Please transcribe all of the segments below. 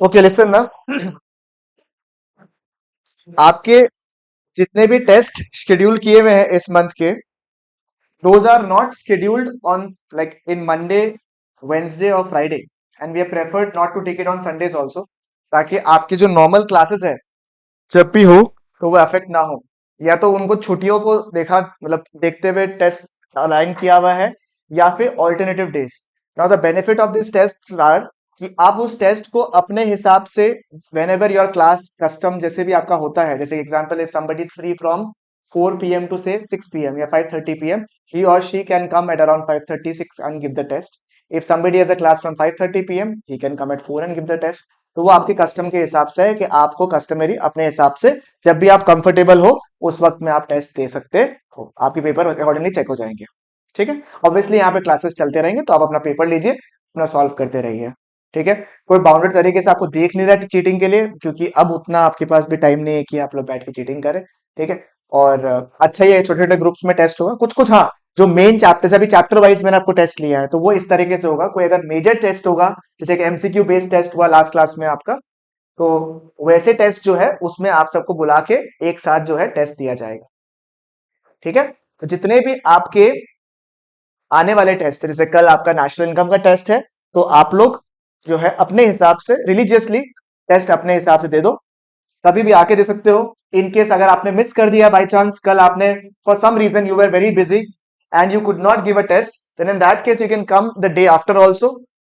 Okay listen ना। आपके जितने भी टेस्ट शेड्यूल किए हुए हैं इस मंथ के, those are not scheduled on like in Monday, Wednesday और Friday, and we have preferred not to take it on Sundays also, ताकि आपकी जो नॉर्मल क्लासेस है जब भी हो तो वो अफेक्ट ना हो। या तो उनको छुट्टियों को देखा मतलब देखते हुए टेस्ट अलाइन किया हुआ है, या फिर alternative days. Now the benefit of this test are कि आप उस टेस्ट को अपने हिसाब से whenever your class custom जैसे भी आपका होता है, जैसे example if somebody is free from 4 p.m. to say 6 p.m. या 5:30 p.m., he or she can come at around 5:36 and give the test. If somebody has a class from 5:30 p.m., he can come at 4 and give the test. तो वो आपके custom के हिसाब से है कि आपको कस्टमरी अपने हिसाब से जब भी आप कंफर्टेबल हो उस वक्त में आप टेस्ट दे सकते हो, आपके पेपर अकॉर्डिंगली चेक हो जाएंगे। ठीक है, ऑब्वियसली यहाँ पे क्लासेस चलते रहेंगे तो आप अपना पेपर लीजिए, अपना सॉल्व करते रहिए। ठीक है, कोई बाउंडेड तरीके से आपको देख नहीं रहा चीटिंग के लिए, क्योंकि अब उतना आपके पास भी टाइम नहीं है कि आप लोग बैठ के चीटिंग करें। ठीक है, और अच्छा ये छोटे छोटे ग्रुप्स में टेस्ट होगा कुछ कुछ। हाँ, जो मेन चैप्टर अभी चैप्टर वाइज मैंने आपको टेस्ट लिया है तो वो इस तरीके से होगा। कोई अगर मेजर टेस्ट होगा, जैसे कि एमसीक्यू बेस्ड टेस्ट हुआ लास्ट क्लास में आपका, तो वैसे टेस्ट जो है उसमें आप सबको बुला के एक साथ जो है टेस्ट दिया जाएगा। ठीक है, तो जितने भी आपके आने वाले टेस्ट है, जैसे कल आपका नेशनल इनकम का टेस्ट है, तो आप लोग जो है अपने हिसाब से रिलीजियसली टेस्ट अपने हिसाब से दे दो, कभी भी आके दे सकते हो। इन केस अगर आपने मिस कर दिया बाई चांस, कल आपने for some reason you were very busy and you could not give a test, then in that case you can come the day after also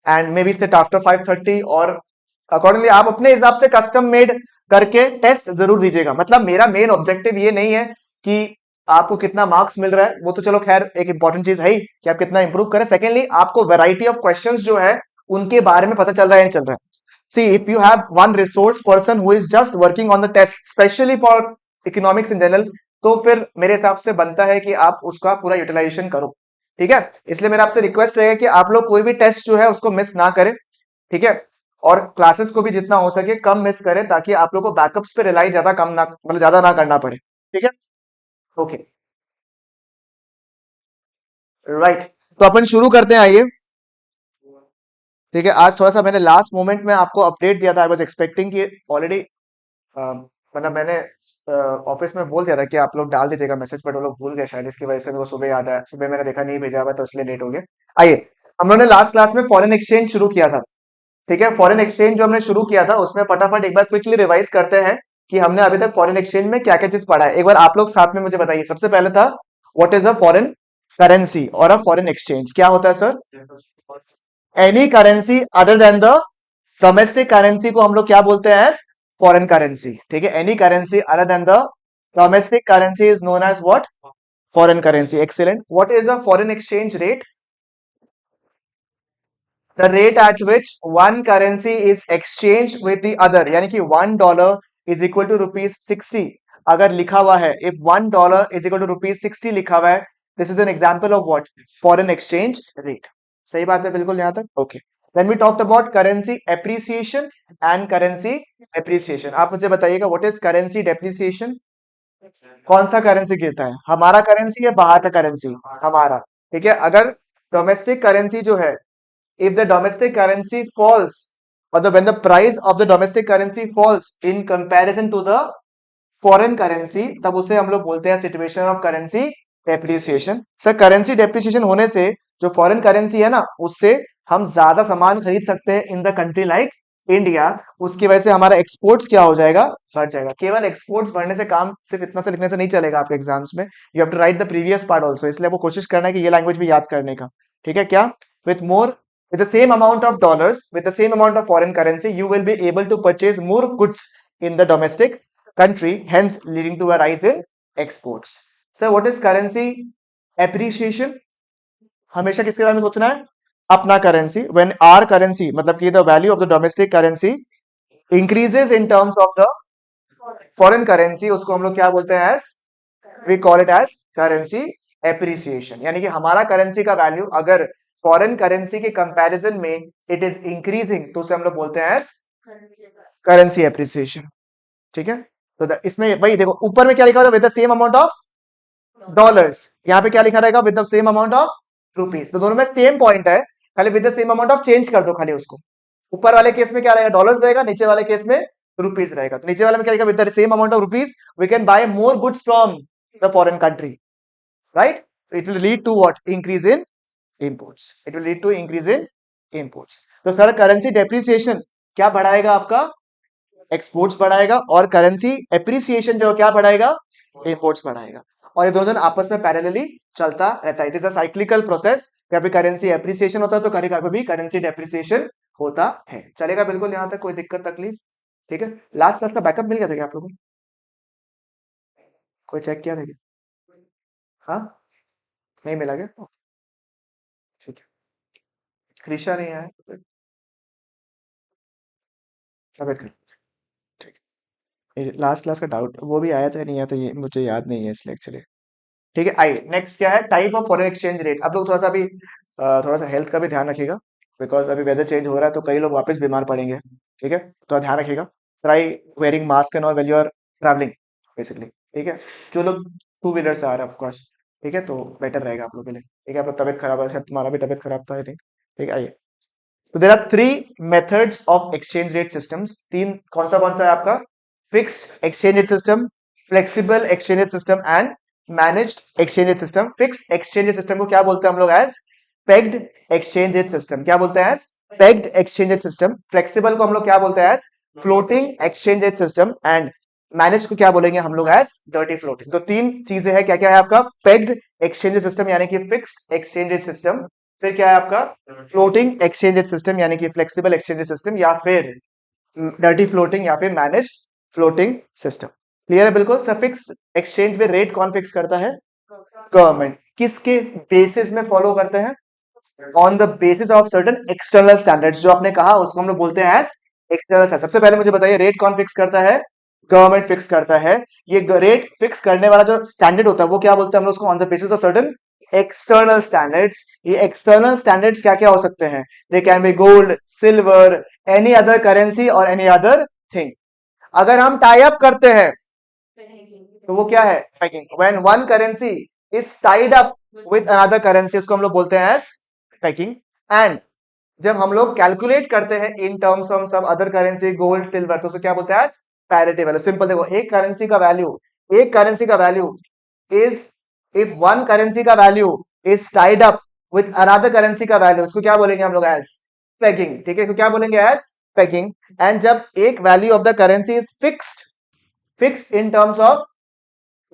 and maybe set after 5:30, और accordingly आप अपने हिसाब से custom made करके test जरूर दीजिएगा। मतलब मेरा मेन ऑब्जेक्टिव ये नहीं है कि आपको कितना मार्क्स मिल रहा है, वो तो चलो खैर एक इंपॉर्टेंट चीज है ही कि आप कितना इंप्रूव करें। सेकेंडली आपको वैरायटी ऑफ क्वेश्चंस जो है उनके बारे में पता चल रहा है नहीं चल रहा है। See, if you have one resource person who is just working on the test, especially for economics in general, तो फिर मेरे हिसाब से बनता है कि आप उसका पूरा यूटिलाइजेशन करो। ठीक है, इसलिए मेरा आपसे रिक्वेस्ट रहेगा कि आप लोग कोई भी टेस्ट जो है उसको मिस ना करें। ठीक है, और क्लासेस को भी जितना हो सके कम मिस करें, ताकि आप लोग को बैकअप्स पे रिलाई ज्यादा कम ना मतलब ज्यादा ना करना पड़े। ठीक है, ओके राइट, तो अपन शुरू करते हैं, आइए। ठीक है, आज थोड़ा सा मैंने लास्ट मोमेंट में आपको अपडेट दिया था। आई वाज एक्सपेक्टिंग कि ऑलरेडी मतलब मैंने ऑफिस में बोल दिया था कि आप लोग डाल दीजिएगा मैसेज, बट वो लोग भूल गए शायद, इसकी वजह से मेरे को सुबह याद आया। सुबह मैंने देखा नहीं भेजा हुआ तो इसलिए लेट हो गया। आइए, हम लोगों ने लास्ट क्लास में फॉरेन एक्सचेंज शुरू किया था। ठीक है, फॉरेन एक्सचेंज जो हमने शुरू किया था उसमें फटाफट एक बार क्विकली रिवाइज करते हैं कि हमने अभी तक फॉरेन एक्सचेंज में क्या क्या चीज पढ़ा है। एक बार आप लोग साथ में मुझे बताइए। सबसे पहले था what is a foreign currency और अ फॉरेन एक्सचेंज क्या होता है sir? Any currency other than the domestic currency को हम लोग क्या बोलते हैं? As foreign currency. ठीक है, any currency other than the domestic currency is known as what? Foreign currency. Excellent. What is a foreign exchange rate? The rate at which one currency is exchange with the other, यानी कि $1 is equal to ₹60 अगर लिखा हुआ है। If $1 is equal to ₹60 लिखा हुआ है, this is an example of what? Foreign exchange rate. सही बात है बिल्कुल यहाँ तक। Okay, then we talked about currency appreciation and currency depreciation. आप मुझे बताइएगा व्हाट इज करेंसी डेप्रिसिएशन? कौन सा करेंसी गिरता है, हमारा करेंसी या बाहर का करेंसी? हमारा। ठीक है, अगर डोमेस्टिक करेंसी जो है, if the domestic currency falls, or when the price of the domestic currency falls in comparison to the foreign currency, तब उसे हम लोग बोलते हैं situation of currency depreciation. Sir currency depreciation होने से जो फॉरेन करेंसी है ना, उससे हम ज्यादा सामान खरीद सकते हैं in the country like India. उसकी वजह से हमारा एक्सपोर्ट्स क्या हो जाएगा? बढ़ जाएगा। केवल एक्सपोर्ट्स बढ़ने से काम सिर्फ इतना से लिखने से नहीं चलेगा आपके एग्जाम्स में, you have to write the previous part also. इसलिए आपको कोशिश करना है कि ये लैंग्वेज भी याद करने का। ठीक है, क्या with more with the same amount of dollars, with the same amount of foreign currency, you will be able to purchase more goods in the domestic country, hence leading to a rise in exports. So what is currency appreciation? हमेशा किसके बारे में सोचना है? अपना currency. when our currency मतलब कि the value of the domestic currency increases in terms of the foreign currency, उसको हम लोग क्या बोलते हैं? as we call it as currency appreciation। यानी कि हमारा करेंसी का वैल्यू अगर फॉरेन करेंसी के कंपैरिजन में इट इज इंक्रीजिंग, तो उसे हम लोग बोलते हैं एज करेंसी एप्रिसिएशन। ठीक है, तो इसमें वही देखो ऊपर में क्या लिखा होगा? With the same amount of dollars. यहाँ पे क्या लिखा रहेगा? With the same amount of rupees. तो दोनों में सेम पॉइंट है, खाली with the same amount of change कर दो खाली उसको। ऊपर वाले केस में क्या रहेगा, डॉलर्स रहेगा, नीचे वाले केस में रुपीज रहेगा। तो नीचे वाले में क्या रहेगा, with the same amount of rupees we can buy more goods from the foreign country, right? तो it will lead to what, increase in imports, it will lead to increase in imports. तो sir currency depreciation क्या बढ़ाएगा, आपका exports बढ़ाएगा, और currency appreciation जो क्या बढ़ाएगा, इंपोर्ट्स बढ़ाएगा। और ये दोनों आपस में पैरेलली चलता रहता है। It is a cyclical process. कभी करेंसी एप्रिसिएशन होता है तो कभी कभी करेंसी डेप्रिसिएशन होता है। चलेगा बिल्कुल, यहां तक कोई दिक्कत तकलीफ? ठीक है। लास्ट क्लास का बैकअप मिल गया था क्या आप लोगों को? कोई चेक किया था क्या? हाँ, नहीं मिला क्या? ठीक है। कृषा नहीं आया तो क्या वेट कर, ठीक है। लास्ट क्लास का डाउट वो भी आया था नहीं आया था, ये मुझे याद नहीं है इसलिए एक्चुअली। ठीक है, आइए नेक्स्ट क्या है, type of foreign exchange rate. अब लोग थोड़ा सा अभी थोड़ा सा हेल्थ का भी ध्यान रखिएगा, बिकॉज अभी वेदर चेंज हो रहा है तो कई लोग वापस बीमार पड़ेंगे। ठीक है, तो ध्यान रखिएगा। Try wearing mask and all when you are travelling basically. ठीक है, जो लोग टू व्हीलर से आ रहे हैं ऑफकोर्स, ठीक है, तो बेटर रहेगा आप लोग के लिए। ठीक है, आप लोग तबियत खराब है, शायद तुम्हारा भी तबियत खराब था आई थिंक। ठीक है, आइए। तो there are three methods of exchange rate systems. तीन, कौन सा है आपका, fixed exchange rate system, flexible exchange rate system and managed exchange rate system. Fixed exchange rate system को क्या बोलते हैं हम लोग, as pegged exchange rate system. क्या बोलते हैं, as pegged exchange rate system. Flexible को हम लोग क्या बोलते हैं, as floating exchange rate system. And manage को क्या बोलेंगे हम लोग, एज डर्टी फ्लोटिंग। तो तीन चीजें हैं, क्या क्या है आपका, पेग्ड एक्सचेंज रेट सिस्टम यानी कि फिक्स एक्सचेंज रेट सिस्टम, फिर क्या है आपका फ्लोटिंग एक्सचेंज रेट सिस्टम यानी कि फ्लेक्सिबल एक्सचेंज रेट सिस्टम, या फिर डर्टी फ्लोटिंग या फिर मैनेज फ्लोटिंग सिस्टम। क्लियर है बिल्कुल। सर फिक्स एक्सचेंज में रेट कौन फिक्स करता है, गवर्नमेंट। किसके बेसिस में फॉलो करते हैं, on the basis of certain external standards. जो आपने कहा उसको हम लोग बोलते हैं एज एक्सटर्नल स्टैंडर्ड। सबसे पहले मुझे बताइए, रेट कौन फिक्स करता है, गवर्नमेंट फिक्स करता है। ये रेट फिक्स करने वाला जो स्टैंडर्ड होता है वो क्या बोलते हैं हम लोग उसको, on the basis of certain external standards. ये एक्सटर्नल स्टैंडर्ड्स क्या क्या हो सकते हैं, दे can B gold, silver, any other currency और एनी अदर थिंग। अगर हम टाई अप करते हैं तो वो क्या है, packing. When one currency is tied up with another currency उसको हम लोग बोलते हैं एज पैकिंग। एंड जब हम लोग कैलकुलेट करते हैं इन टर्म्स ऑफ सब अदर करेंसी, गोल्ड, सिल्वर, तो उसे क्या बोलते हैं, पैरिटी वैल्यू। सिंपल देखो, एक करेंसी का value is, if one currency का value is tied up with another currency का वैल्यू, उसको क्या बोलेंगे हम लोग, एज पेगिंग। ठीक है, तो क्या बोलेंगे, एज पेगिंग। एंड जब एक value of the currency is fixed in terms of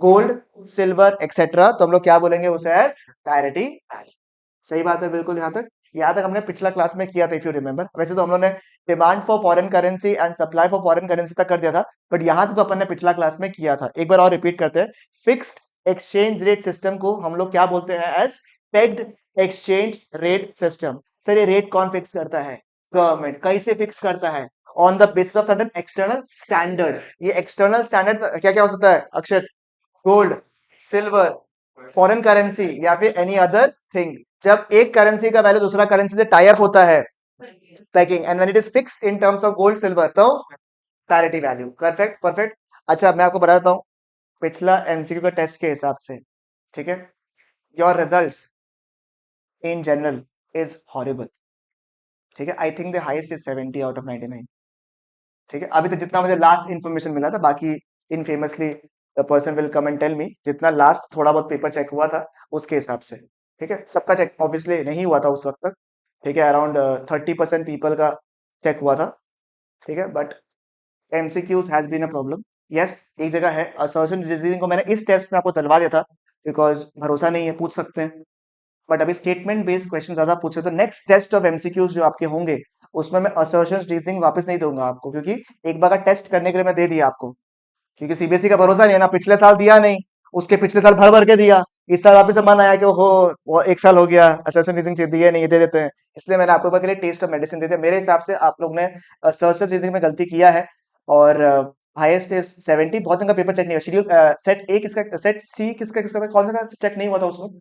gold, silver etcetera, तो हम लोग क्या बोलेंगे उसे, एज पैरिटी वैल्यू। सही बात है बिल्कुल। यहाँ तक हमने पिछला क्लास में किया था, इफ यू रिमेंबर। वैसे तो हम लोगों ने demand for foreign currency and supply for foreign currency तक कर दिया था, बट यहाँ तक तो अपन ने पिछला क्लास में किया था। एक बार और रिपीट करते हैं। फिक्स्ड एक्सचेंज रेट सिस्टम को हम लोग क्या बोलते हैं, as pegged exchange rate system. Sir ये रेट कौन फिक्स करता है, गवर्नमेंट। कैसे फिक्स करता है, on the basis of certain external standard. ये एक्सटर्नल स्टैंडर्ड क्या क्या हो सकता है अक्षर, गोल्ड, सिल्वर, फॉरेन करेंसी या फिर एनी अदर थिंग। जब एक करेंसी का वैल्यू दूसरा करेंसी से टाई अप होता है, packing. And when it is fixed in terms of gold, silver, तो पैरिटी वैल्यू। Perfect perfect. अच्छा मैं आपको बताता हूँ पिछला एमसीक्यू का टेस्ट के हिसाब से, ठीक है, your results in general is horrible. ठीक है, I think the highest is 70 out of 99। ठीक है, अभी तक जितना मुझे लास्ट इन्फॉर्मेशन मिला था, बाकी infamously the person will come and tell me, जितना लास्ट थोड़ा बहुत पेपर चेक हुआ था उसके हिसाब से। ठीक है, सबका चेक ऑब्वियसली नहीं हुआ था उस वक्त तक। ठीक है, अराउंड 30% पीपल का चेक हुआ था। ठीक है, but MCQs has been a problem. Yes, एक जगह है असर्शन रीजनिंग को मैंने इस टेस्ट में आपको दिलवा दिया था, बिकॉज भरोसा नहीं है, पूछ सकते हैं। बट अभी स्टेटमेंट बेस्ड क्वेश्चन ज्यादा पूछे, तो नेक्स्ट टेस्ट ऑफ एमसीक्यूज जो आपके होंगे उसमें मैं असर्शन रीजनिंग वापस नहीं दूंगा आपको, क्योंकि एक बार का टेस्ट करने के लिए मैं दे दिया आपको। क्योंकि सीबीएसई का भरोसा नहीं है ना, पिछले साल दिया नहीं, उसके पिछले साल भर भर के दिया, इस साल वापस मन आया कि वो एक साल हो गया असर्शन रीजनिंग दिए नहीं, ये दे देते हैं। इसलिए मैंने आपको के लिए टेस्ट ऑफ मेडिसिन दे दिया। मेरे हिसाब से आप लोग ने असर्शन रीजनिंग में गलती किया है। और हाईएस्ट इज 70। बहुत जगह पेपर चेक नहीं हुआ, शेड्यूल सेट ए किसका, सेट सी किसका किसका कौन सा चेक नहीं हुआ था उसमें,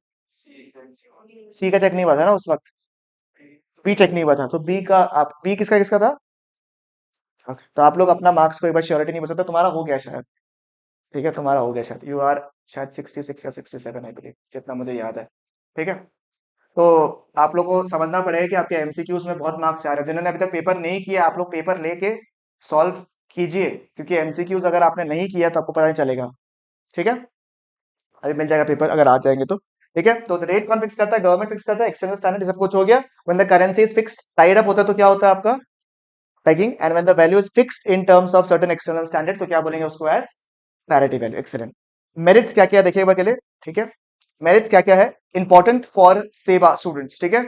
सी का चेक नहीं हुआ था ना उस वक्त, बी चेक नहीं हुआ था, तो बी का आप बी किसका किसका था। Okay. तो आप लोग अपना मार्क्स को एक बार श्योरिटी नहीं बता सकते, तुम्हारा हो गया शायद। ठीक है, तुम्हारा हो गया शायद, यू आर शायद 66 या 67 आई बिलीव, जितना मुझे याद है। ठीक है, तो आप लोग को समझना पड़ेगा कि आपके एमसीक्यूज में बहुत मार्क्स आ रहे हैं। जिन्होंने अभी तक पेपर नहीं किया, आप लोग पेपर लेके सॉल्व कीजिए, क्योंकि एमसीक्यूज अगर आपने नहीं किया तो आपको पता नहीं चलेगा। ठीक है, अभी मिल जाएगा पेपर अगर आ जाएंगे तो। ठीक है, तो रेट कौन फिक्स करता है? गवर्नमेंट फिक्स करता है। एक्सटर्नल स्टैंडर्ड सब कुछ हो गया। When the currency is fixed, tied up होता है, तो क्या होता है आपका? pegging. And when the value is fixed in terms of certain external standard, तो क्या बोलेंगे उसको? As parity value. Excellent. Merits क्या क्या देखिएगा के लिए। ठीक है, मेरिट्स क्या क्या है इंपॉर्टेंट फॉर सेवा स्टूडेंट्स? ठीक है,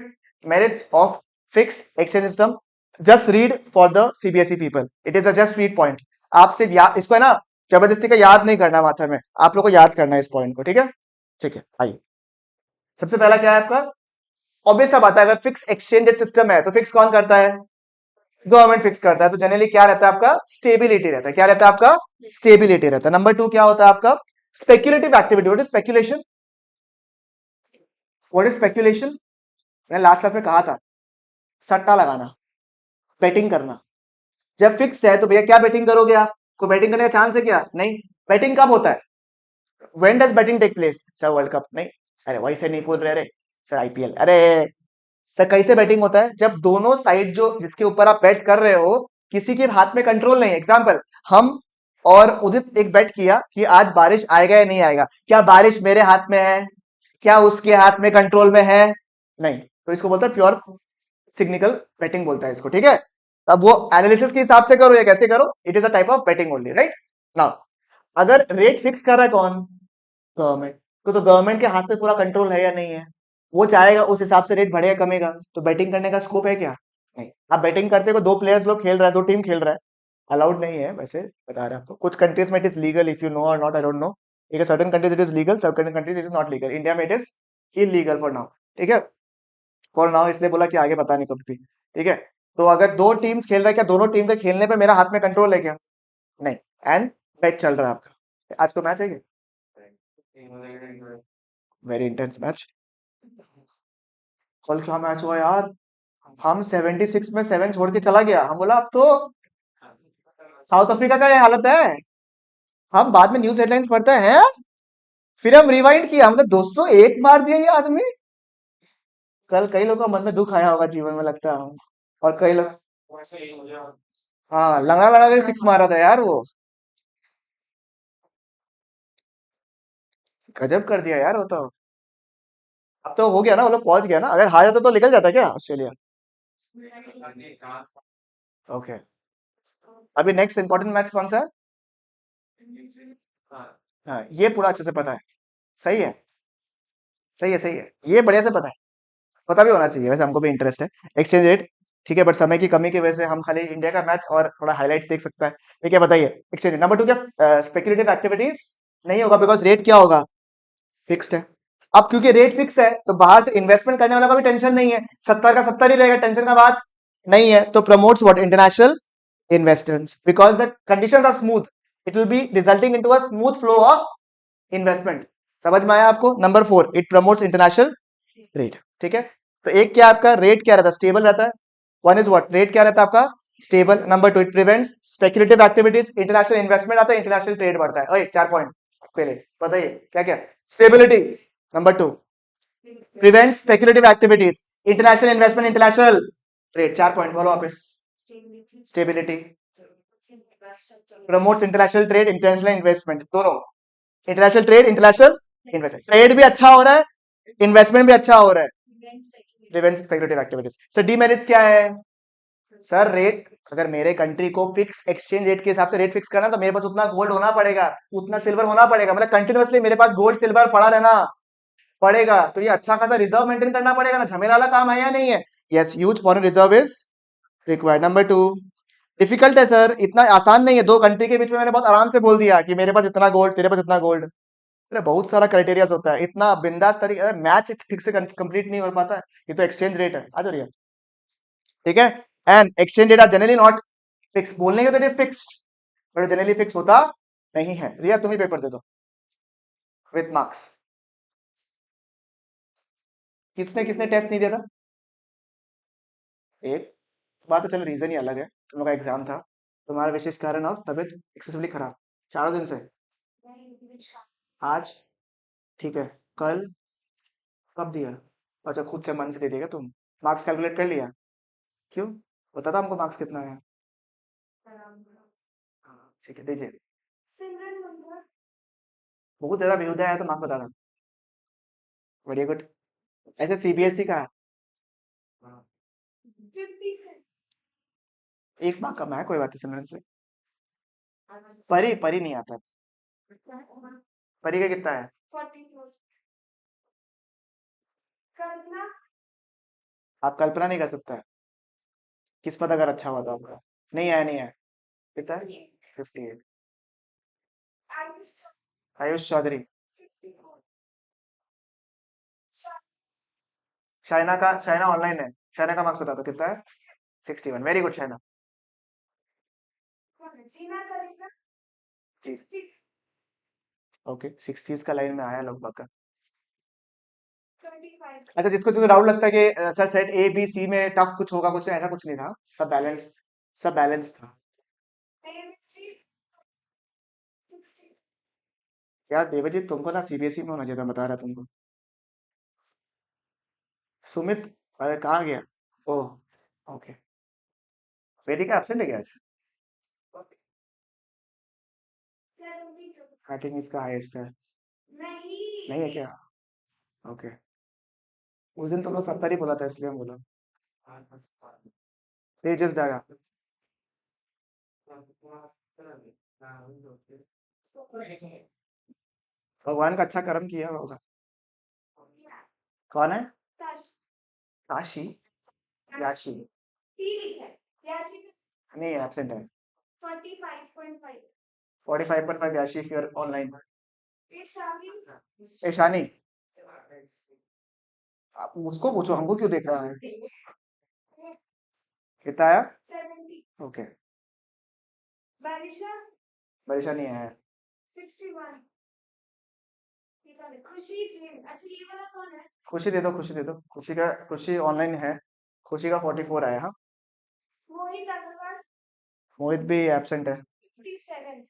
merits of fixed exchange system, just read for the CBSE people, it is a just read point. आप सिर्फ याद, इसको है ना, जबरदस्ती का याद नहीं करना माथा में, आप लोग को याद करना है इस पॉइंट को। ठीक है, ठीक है, आइए। सबसे पहला क्या है आपका? ऑब्वियस सा बात है, अगर फिक्स एक्सचेंज रेट सिस्टम है तो फिक्स कौन करता है? गवर्नमेंट फिक्स करता है। तो जनरली क्या रहता है आपका? स्टेबिलिटी रहता है। क्या रहता है आपका? स्टेबिलिटी रहता है। नंबर टू क्या होता है आपका? Speculative activity. What is speculation? What is speculation? मैंने लास्ट क्लास में कहा था, सट्टा लगाना, बेटिंग करना। जब फिक्स है तो भैया क्या बेटिंग करोगे आप? कोई बेटिंग करने का चांस है क्या? नहीं। बेटिंग कब होता है? When does betting take place? Sir world cup नहीं। अरे वही से नहीं बोल रहे, अरे सर आईपीएल। अरे सर कैसे बैटिंग होता है? जब दोनों साइड जो जिसके ऊपर आप बैट कर रहे हो, किसी के हाथ में कंट्रोल नहीं है। एग्जांपल, हम और उदित एक बैट किया कि आज बारिश आएगा या नहीं आएगा। क्या बारिश मेरे हाथ में है? क्या उसके हाथ में कंट्रोल में है? नहीं। तो इसको बोलता है प्योर सिग्निकल बैटिंग बोलता है इसको। ठीक है, अब वो एनालिसिस के हिसाब से करो या कैसे करो, it is a type of batting only, right. Now अगर रेट फिक्स कर रहा है कौन? गवर्नमेंट। तो गवर्नमेंट के हाथ में पूरा कंट्रोल है या नहीं है? वो चाहेगा उस हिसाब से रेट बढ़ेगा कमेगा। तो बैटिंग करने का स्कोप है क्या? नहीं। आप बैटिंग करते हो, दो प्लेयर्स लोग खेल रहा है, दो टीम खेल रहा है, अलाउड नहीं है वैसे, बता रहे हैं आपको। कुछ कंट्रीज में it is legal, if you know और नॉट आई डोंट नो। ठीक है, certain countries it is legal, certain countries it is not legal. India में it is illegal for now. ठीक है, फॉर नाउ इसलिए बोला कि आगे पता नहीं कभी भी। ठीक है, तो अगर दो टीम्स खेल रहे हैं, क्या दोनों टीम के खेलने पे मेरा हाथ में कंट्रोल है क्या? नहीं। एंड बैट चल रहा है आपका। आज को मैच है क्या? Very intense match. कल क्या मैच हुआ यार? हम 76 में 7 छोड़ के चला गया। हम बोला अब तो साउथ अफ्रीका का ये हालत है। हम बाद में न्यूज हेडलाइंस पढ़ते हैं, फिर हम रिवाइंड किया, हमने 201 मार दिया ये आदमी। कल कई लोगों का मन में दुख आया होगा जीवन में, लगता है। और कई लोग, हाँ, लंगा लगा के सिक्स मारा था यार वो। गजब कर दिया यार वो तो। अब तो हो गया ना, वो लोग पहुंच गया ना। अगर हार जाता तो निकल जाता क्या ऑस्ट्रेलिया? ओके, अभी नेक्स्ट इंपॉर्टेंट मैच कौन सा है? हाँ, ये पूरा अच्छे से पता है। सही है, सही है, सही है, ये बढ़िया से पता है। पता भी होना चाहिए वैसे, हमको भी इंटरेस्ट है एक्सचेंज रेट। ठीक है, बट समय की कमी की वजह से हम खाली इंडिया का मैच और थोड़ा हाइलाइट्स देख सकता है। ठीक है, बताइए एक्सचेंज रेट। नंबर टू क्या? स्पेक्युलेटिव एक्टिविटीज नहीं होगा, बिकॉज रेट क्या होगा? फिक्स्ड है। अब क्योंकि रेट फिक्स है तो बाहर से इन्वेस्टमेंट करने वाला का भी टेंशन नहीं है, 70 का 70 ही रहेगा, टेंशन का बात नहीं है। तो promotes what? International investments, because the conditions are smooth, it will be resulting into a smooth flow of investment. समझ में आया आपको? Number four, it promotes international rate. ठीक है, तो एक क्या आपका रेट क्या रहता है? स्टेबल रहता है। One is what? रेट क्या रहता है आपका? Stable. Number two, it prevents speculative activities, international investment आता है, इंटरनेशनल ट्रेड बढ़ता है। ओए, 4 पॉइंट पहले बताइए क्या क्या? Stability. Number two, prevent speculative activities, international investment, international trade. 4 point बोलो वापस। Stability, promotes international trade, international investment, दोनों। International trade, international investment, trade भी अच्छा हो रहा है, इन्वेस्टमेंट भी अच्छा हो रहा है। Prevents speculative activities. Sir demerits क्या है? सर रेट, अगर मेरे कंट्री को फिक्स एक्सचेंज रेट के हिसाब से रेट फिक्स करना, तो मेरे पास उतना गोल्ड होना पड़ेगा, उतना सिल्वर होना पड़ेगा, मतलब कंटिन्यूअसली मेरे पास गोल्ड सिल्वर पड़ा रहना पड़ेगा। तो ये अच्छा खासा रिजर्व मेंटेन करना पड़ेगा ना, झमेला वाला काम है या नहीं है? Yes, huge foreign reserve is required. Number two, difficult है सर, इतना आसान नहीं है। दो कंट्री के बीच में मैंने बहुत आराम से बोल दिया कि मेरे पास इतना गोल्ड, तेरे पास इतना गोल्ड। अरे बहुत सारा क्राइटेरिया होता है, इतना बिंदास तरीके मैच ठीक से कंप्लीट नहीं हो पाता है। ये तो एक्सचेंज रेट है, आ जाइए। ठीक है, and exchange rate are generally not fix. बोलने के तो it is fixed, but generally fix होता नहीं है। रिया तुम ही पेपर दे दो विथ मार्क्स। किसने किसने टेस्ट नहीं दिया था? एक बात तो चलो, रीजन ही अलग है, तुम लोग का एग्जाम था, तुम्हारा विशेष कारण और तबियत एक्सेसिवली खराब, 4 दिन से। आज ठीक है, कल कब दिया? अच्छा, खुद से मन से दे देगा तुम? मार्क्स कैलकुलेट कर लिया? क्यों? पता था हमको मार्क्स कितना है? हाँ ठीक है, दीजिए। बहुत ज्यादा बेहुदा है तो मार्क्स बता रहा। बढ़िया, गुड। ऐसे सीबीएसई का है। हाँ, एक मार्क कम है, कोई बात नहीं सिमरन से। परी परी नहीं आता। परी का कितना है? आप कल्पना नहीं कर सकता है। किस्मत अगर अच्छा हुआ तो आपका। नहीं आया, नहीं आया। कितना है? 58। आयुष चौधरी। शाइना का, शाइना ऑनलाइन है। शाइना का मार्क्स बता दो कितना है? 61। Very good Shaina. जी। ओके, 60s का लाइन में आया लगभग का। अच्छा, जिसको जो डाउट लगता है कि sir set A B C में टफ कुछ होगा, कुछ ऐसा कुछ नहीं था। सब बैलेंस, सब बैलेंस था। यार देवजीत, तुमको ना सीबीएसई में होना चाहिए था, बता रहा तुमको। सुमित, अरे कहाँ गया? ओह, ओके। वेदिका एब्सेंट है क्या आज? आई थिंक इसका हाईएस्ट है। नहीं है क्या? ओके। उस दिन तुमने 70 ही बोला था, इसलिए हम बोला। तेजस दागा। भगवान का अच्छा कर्म किया होगा। कौन है? काशी? याशी? नहीं, एब्सेंट है। 45.5 Yashi if you are online. Ishani? आप उसको पूछो, हमको क्यों देख रहा है? कितना आया? ओके। बारिशा नहीं आया। खुशी दे दो, खुशी दे दो। खुशी का, खुशी ऑनलाइन है। खुशी का 44 आया। हाँ, मोहित भी एब्सेंट है।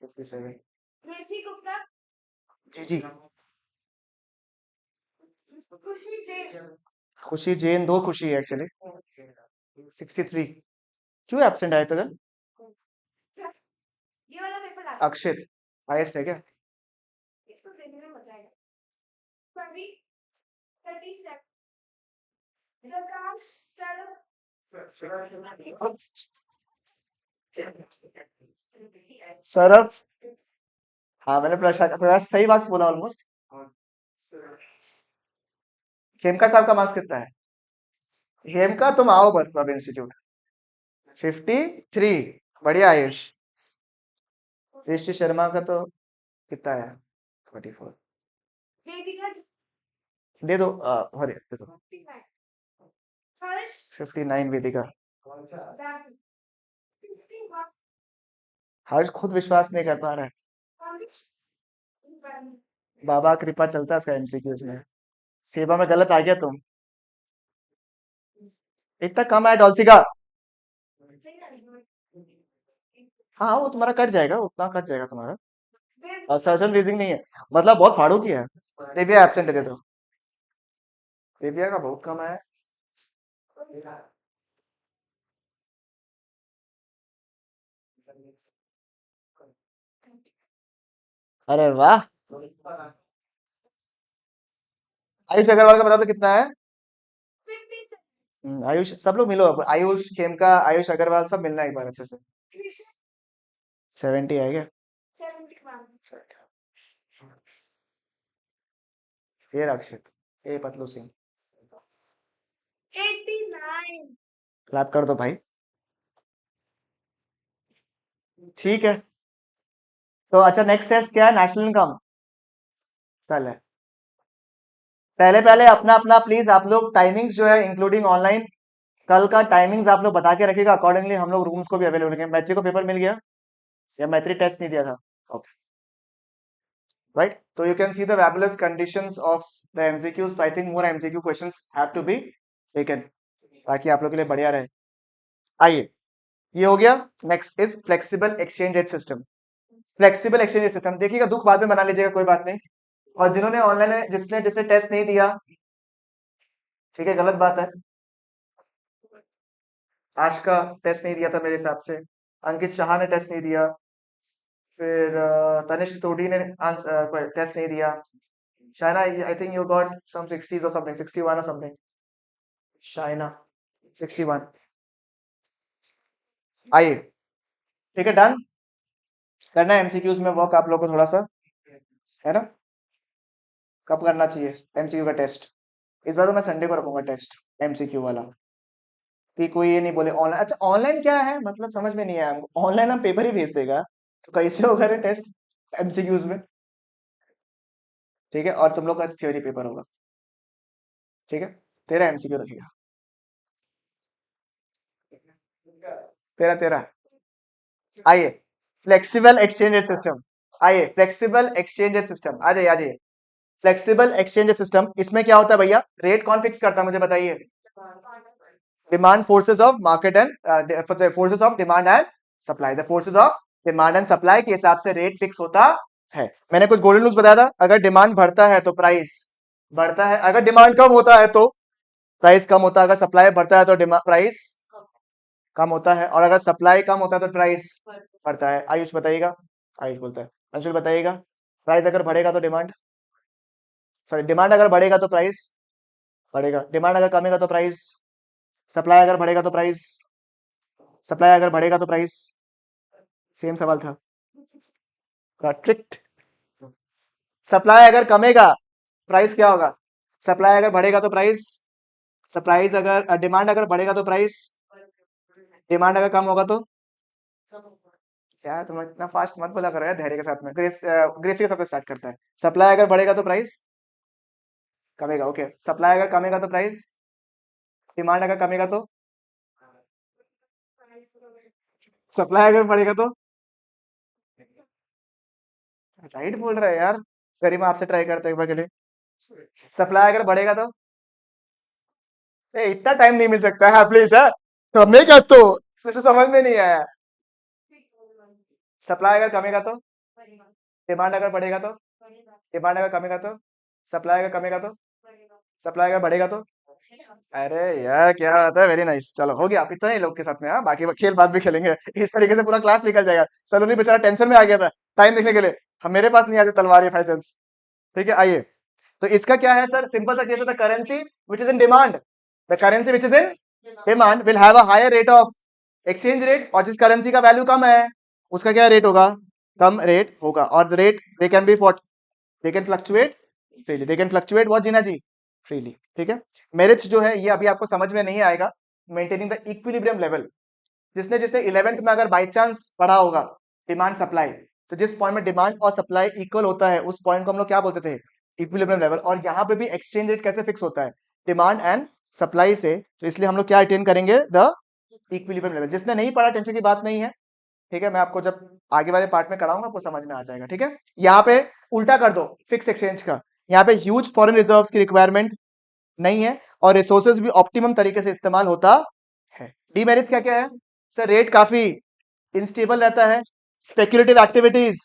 57। जी जी। खुशी जैन, दो खुशी है एक्चुअली। 63। क्यों एब्सेंट आया था? अक्षित हाईएस्ट है क्या? सौरभ। हाँ, मैंने प्रकाश प्रकाश सही मार्क्स बोला ऑलमोस्ट। खेमका साहब का मार्क्स कितना है? हेमका, तुम आओ बस अब इंस्टीट्यूट। 53। बढ़िया आयुष। ऋषि शर्मा का तो कितना है? 44। दे दो, अरे दे दो। 59 वेदिका। हर्ष खुद विश्वास नहीं कर पा रहा है। बाबा कृपा चलता है इसका एमसीक्यूज में। सेवा में गलत आ गया तुम। इतना कम है डॉल्सी का। हाँ, वो तुम्हारा कट जाएगा, उतना कट जाएगा तुम्हारा। और सर्जन रीजनिंग नहीं है, मतलब बहुत फाड़ू की है। दिव्या एब्सेंट दे दो। दिव्या का बहुत कम है। अरे वाह। आयुष अग्रवाल का मतलब तो कितना है? आयुष, सब लोग मिलो अब। आयुष खेमका, आयुष अग्रवाल, सब मिलना एक बार अच्छे से। 70 है क्या? ये रक्षित, ये पतलू सिंह। क्लैप कर दो भाई। ठीक है। तो अच्छा, नेक्स्ट टेस्ट क्या है? नेशनल इनकम कल है। पहले पहले अपना अपना प्लीज आप लोग टाइमिंग्स जो है इंक्लूडिंग ऑनलाइन, कल का टाइमिंग्स आप लोग बता के रखिएगा। अकॉर्डिंगली हम लोग रूम्स को भी अवेलेबल रखेंगे। मैत्री को पेपर मिल गया या मैत्री टेस्ट नहीं दिया था? Okay, right. तो you can see the fabulous conditions of the MCQs. So I think more MCQ questions have to be taken ताकि आप लोग के लिए बढ़िया रहे। आइए, ये हो गया। Next is flexible exchange rate system. Flexible exchange rate system देखिएगा, दुख बाद में बना लीजिएगा, कोई बात नहीं। और जिन्होंने ऑनलाइन, जिसने जिसने टेस्ट नहीं दिया, ठीक है, गलत बात है। आज का टेस्ट नहीं दिया था मेरे हिसाब से। अंकित शाह ने टेस्ट नहीं दिया। फिर तनिष्क तोडी ने टेस्ट नहीं दिया। Shaina, I think you got some 60s or something, 61 or something. Shaina 61। आइए, ठीक है, डन। करना है एमसीक्यूज में वर्क आप लोग को थोड़ा सा, है ना? कब करना चाहिए एमसीक्यू का टेस्ट? इस बार तो मैं संडे को रखूंगा टेस्ट, एमसीक्यू वाला। कि कोई ये नहीं बोले ऑनलाइन। अच्छा, ऑनलाइन क्या है मतलब, समझ में नहीं आया हमको। ऑनलाइन हम पेपर ही भेज देगा तो कैसे होगा रे टेस्ट एमसीक्यूज में? ठीक है, और तुम लोग का थ्योरी पेपर होगा। ठीक है, तेरा एमसीक्यू रखेगा। तेरा तेरा आइए, फ्लेक्सिबल एक्सचेंज रेट सिस्टम। आइए, फ्लेक्सिबल एक्सचेंज रेट सिस्टम, आ जाइए आ जाइए। फ्लेक्सिबल एक्सचेंज रेट सिस्टम, इसमें क्या होता है भैया? रेट कौन फिक्स करता है, मुझे बताइए? Demand forces of market and forces of demand and supply. The forces of demand and supply के हिसाब से रेट फिक्स होता है। मैंने कुछ गोल्डन रूल्स बताया था। अगर डिमांड बढ़ता है तो प्राइस बढ़ता है, अगर डिमांड कम होता है तो प्राइस कम होता है, अगर सप्लाई बढ़ता है तो प्राइस कम होता है, और अगर सप्लाई कम होता है तो प्राइस बढ़ता है। आयुष बताइएगा। आयुष बोलता है। अंशुल बताइएगा। प्राइस अगर बढ़ेगा तो डिमांड, सॉरी, डिमांड अगर बढ़ेगा तो प्राइस बढ़ेगा, डिमांड अगर कमेगा तो प्राइस, सप्लाई अगर बढ़ेगा तो प्राइस, सप्लाई अगर बढ़ेगा तो प्राइस। सेम सवाल था। ट्रिक्ट। सप्लाई अगर कमेगा, प्राइस क्या होगा? सप्लाई अगर बढ़ेगा तो प्राइस, सप्लाईज अगर डिमांड अगर बढ़ेगा तो प्राइस, डिमांड अगर कम होगा तो। यार तुम इतना फास्ट मत बोला करो यार, धैर्य के साथ में। ग्रेस ग्रेसी के साथ स्टार्ट करता है। सप्लाई अगर बढ़ेगा तो प्राइस कमेगा, ओके। सप्लाई अगर कमेगा तो प्राइस, डिमांड अगर कमेगा तो, सप्लाई अगर बढ़ेगा तो। राइट बोल रहा है यार। करीम आपसे ट्राई करते हैं एक बार के लिए। सप्लाई अगर बढ़ेगा तो। इतना टाइम नहीं मिल सकता है प्लीज, है तो मैं क्या तो समझ में नहीं आया। सप्लाई अगर कमेगा तो, डिमांड अगर बढ़ेगा तो, डिमांड अगर कमेगा तो, सप्लाई अगर कमेगा तो, सप्लाई अगर बढ़ेगा तो। अरे यार क्या बात है, वेरी नाइस। चलो हो गया, आप इतना ही लोग के साथ में। हाँ, बाकी खेल बाद भी खेलेंगे। इस तरीके से पूरा क्लास निकल जाएगा। सलोनी बेचारा टेंशन में आ गया था टाइम देखने के लिए। हम मेरे पास नहीं आते तलवार या फाइटर्स। ठीक है, आइए। तो इसका क्या है सर? सिंपल सा केस होता है, currency which is in demand, the currency which is in demand will have a higher rate of exchange rate, और जिस करेंसी का वैल्यू कम है उसका क्या रेट होगा? कम रेट होगा। और rate they can be what, they can fluctuate freely, they can fluctuate what Jeena ji, freely. ठीक है, मेरिट्स जो है ये अभी आपको समझ में नहीं आएगा। मेंटेनिंग द इक्विलिब्रियम लेवल, जिसने जिसने 11th में अगर बाई चांस पढ़ा होगा डिमांड सप्लाई, तो जिस पॉइंट में डिमांड और सप्लाई इक्वल होता है उस पॉइंट को हम लोग क्या बोलते थे? Equilibrium level. और यहाँ पे भी एक्सचेंज रेट कैसे फिक्स होता है? डिमांड एंड सप्लाई से। तो इसलिए हम लोग क्या अटेन करेंगे? The equilibrium level. जिसने नहीं पढ़ा टेंशन की बात नहीं है। ठीक है, मैं आपको जब आगे वाले पार्ट में कराऊंगा आपको समझ में आ जाएगा। ठीक है, यहाँ पे उल्टा कर दो फिक्स एक्सचेंज का। यहाँ पे ह्यूज फॉरेन रिजर्व्स की रिक्वायरमेंट नहीं है, और रिसोर्सेज भी ऑप्टिमम तरीके से इस्तेमाल होता है। डीमेरिट्स क्या क्या है सर? रेट काफी इनस्टेबल रहता है, स्पेक्युलेटिव एक्टिविटीज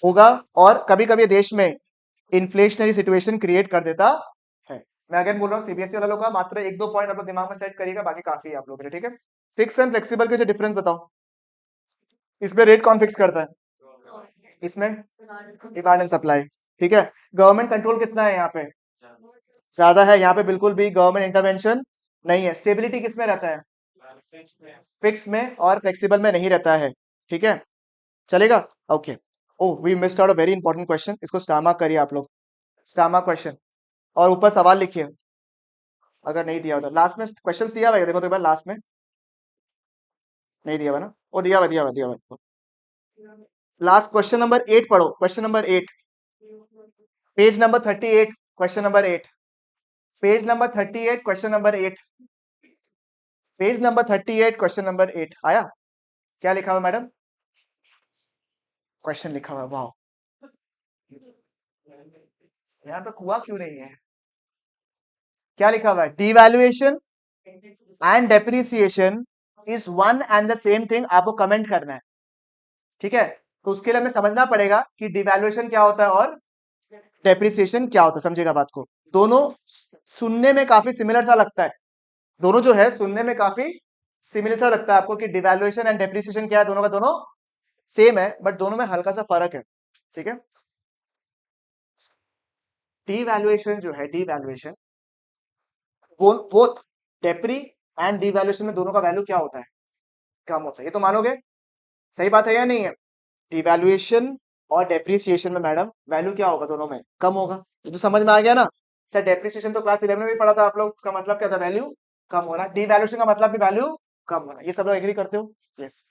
होगा, और कभी कभी देश में इन्फ्लेशनरी सिचुएशन क्रिएट कर देता है। मैं अगेन बोल रहा हूँ, सीबीएसई वालों का मात्र एक दो पॉइंट आप लोग दिमाग में सेट करिएगा, बाकी काफी है आप लोग के लिए। ठीक है, फिक्स एंड फ्लेक्सिबल के जो डिफरेंस बताओ। इसमें रेट कौन फिक्स करता है? इसमें डिमांड एंड सप्लाई। ठीक है, गवर्नमेंट कंट्रोल कितना है यहाँ पे? ज्यादा है। यहाँ पे बिल्कुल भी गवर्नमेंट इंटरवेंशन नहीं है। स्टेबिलिटी किसमें रहता है? फिक्स में, और फ्लेक्सिबल में नहीं रहता है। ठीक है, चलेगा। Okay. Oh, we missed out a very important question, इसको स्टार मार्क करिए आप लोग। स्टार मार्क क्वेश्चन, और ऊपर सवाल लिखिए अगर नहीं दिया हो तो। लास्ट में क्वेश्चंस दिया हुआ है, देखो तो एक बार लास्ट में। नहीं दिया हुआ ना? वो दिया हुआ, दिया हुआ, दिया हुआ। लास्ट क्वेश्चन नंबर 8 पढ़ो, question number 8, page number 38, question number 8, page number 38, question number 8, page number 38, question number 8 आया? क्या लिखा हुआ मैडम? क्वेश्चन लिखा हुआ, वाह। यहाँ पे हुआ क्यों नहीं है? क्या लिखा हुआ है? Devaluation and depreciation is one and the same thing, आपको कमेंट करना है। ठीक है, तो उसके लिए हमें समझना पड़ेगा कि डिवैल्यूएशन क्या होता है और डेप्रिसिएशन क्या होता है, समझेगा बात को। दोनों सुनने में काफी सिमिलर सा लगता है, दोनों जो है सुनने में काफी सिमिलर सा लगता है आपको कि डिवैल्यूएशन एंड डेप्रिसिएशन क्या है, दोनों का दोनों सेम है, बट दोनों में हल्का सा फर्क है, ठीक है। डीवैल्यूएशन जो है, डीवैल्यूएशन बोथ डेप्री एंड डीवैल्यूएशन में दोनों का वैल्यू क्या होता है, कम होता है, ये तो मानोगे, सही बात है या नहीं है। डिवैल्यूएशन और डेप्रिसिएशन में मैडम वैल्यू क्या होगा, दोनों में कम होगा, ये तो समझ में आ गया ना। सर डेप्रिसिएशन तो क्लास 11 में भी पढ़ा था आप लोग, उसका मतलब क्या था, वैल्यू कम होना। डिवैल्यूएशन का मतलब भी वैल्यू कम होना, ये सब लोग एग्री करते हो, yes.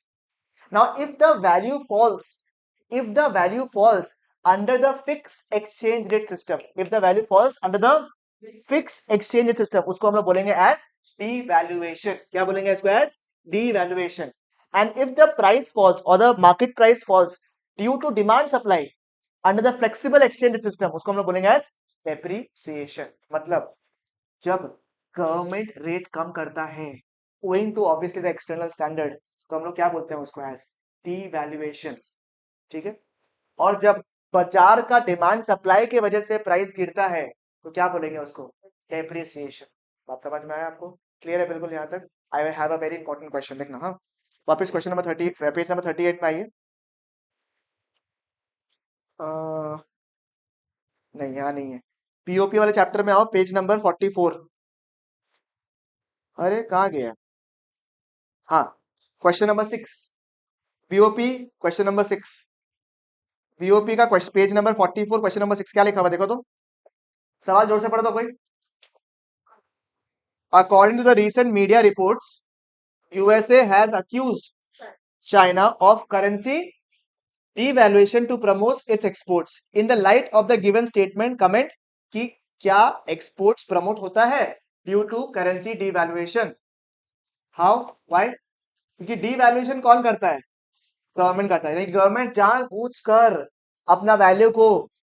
Now if the value falls, if the value falls under the fixed exchange rate system, if the value falls under the fixed exchange rate system, उसको हम लोग बोलेंगे as devaluation, क्या बोलेंगे इसको, as devaluation। and if the price falls or the market price falls due to demand supply under the flexible exchange rate system, उसको हम लोग बोलेंगे as depreciation। मतलब जब गवर्नमेंट रेट कम करता है owing to obviously the external standard, तो हम लोग क्या बोलते हैं उसको, as devaluation, ठीक है। और जब बाजार का डिमांड सप्लाई की वजह से प्राइस गिरता है तो क्या बोलेंगे उसको, डेप्रिसिएशन। बात समझ में आया आपको, क्लियर है बिल्कुल यहाँ तक। I have a very important question, देखना हाँ, वापस क्वेश्चन नंबर 30, पेज नंबर 38 में आइए। नहीं यहाँ नहीं है, पीओपी वाले चैप्टर में आओ, पेज नंबर 44। अरे कहाँ गया, हाँ question number 6, POP question number 6, POP का question page number 44 question number 6 क्या लिखा हुआ देखो तो, सवाल जोर से पढ़ो तो कोई। According to the recent media reports, USA has accused China of currency devaluation to promote its exports. In the light of the given statement, comment कि क्या exports promote होता है due to currency devaluation? How? Why? क्योंकि devaluation कौन करता है, government करता है, यानी गवर्नमेंट जानबूझ कर अपना वैल्यू को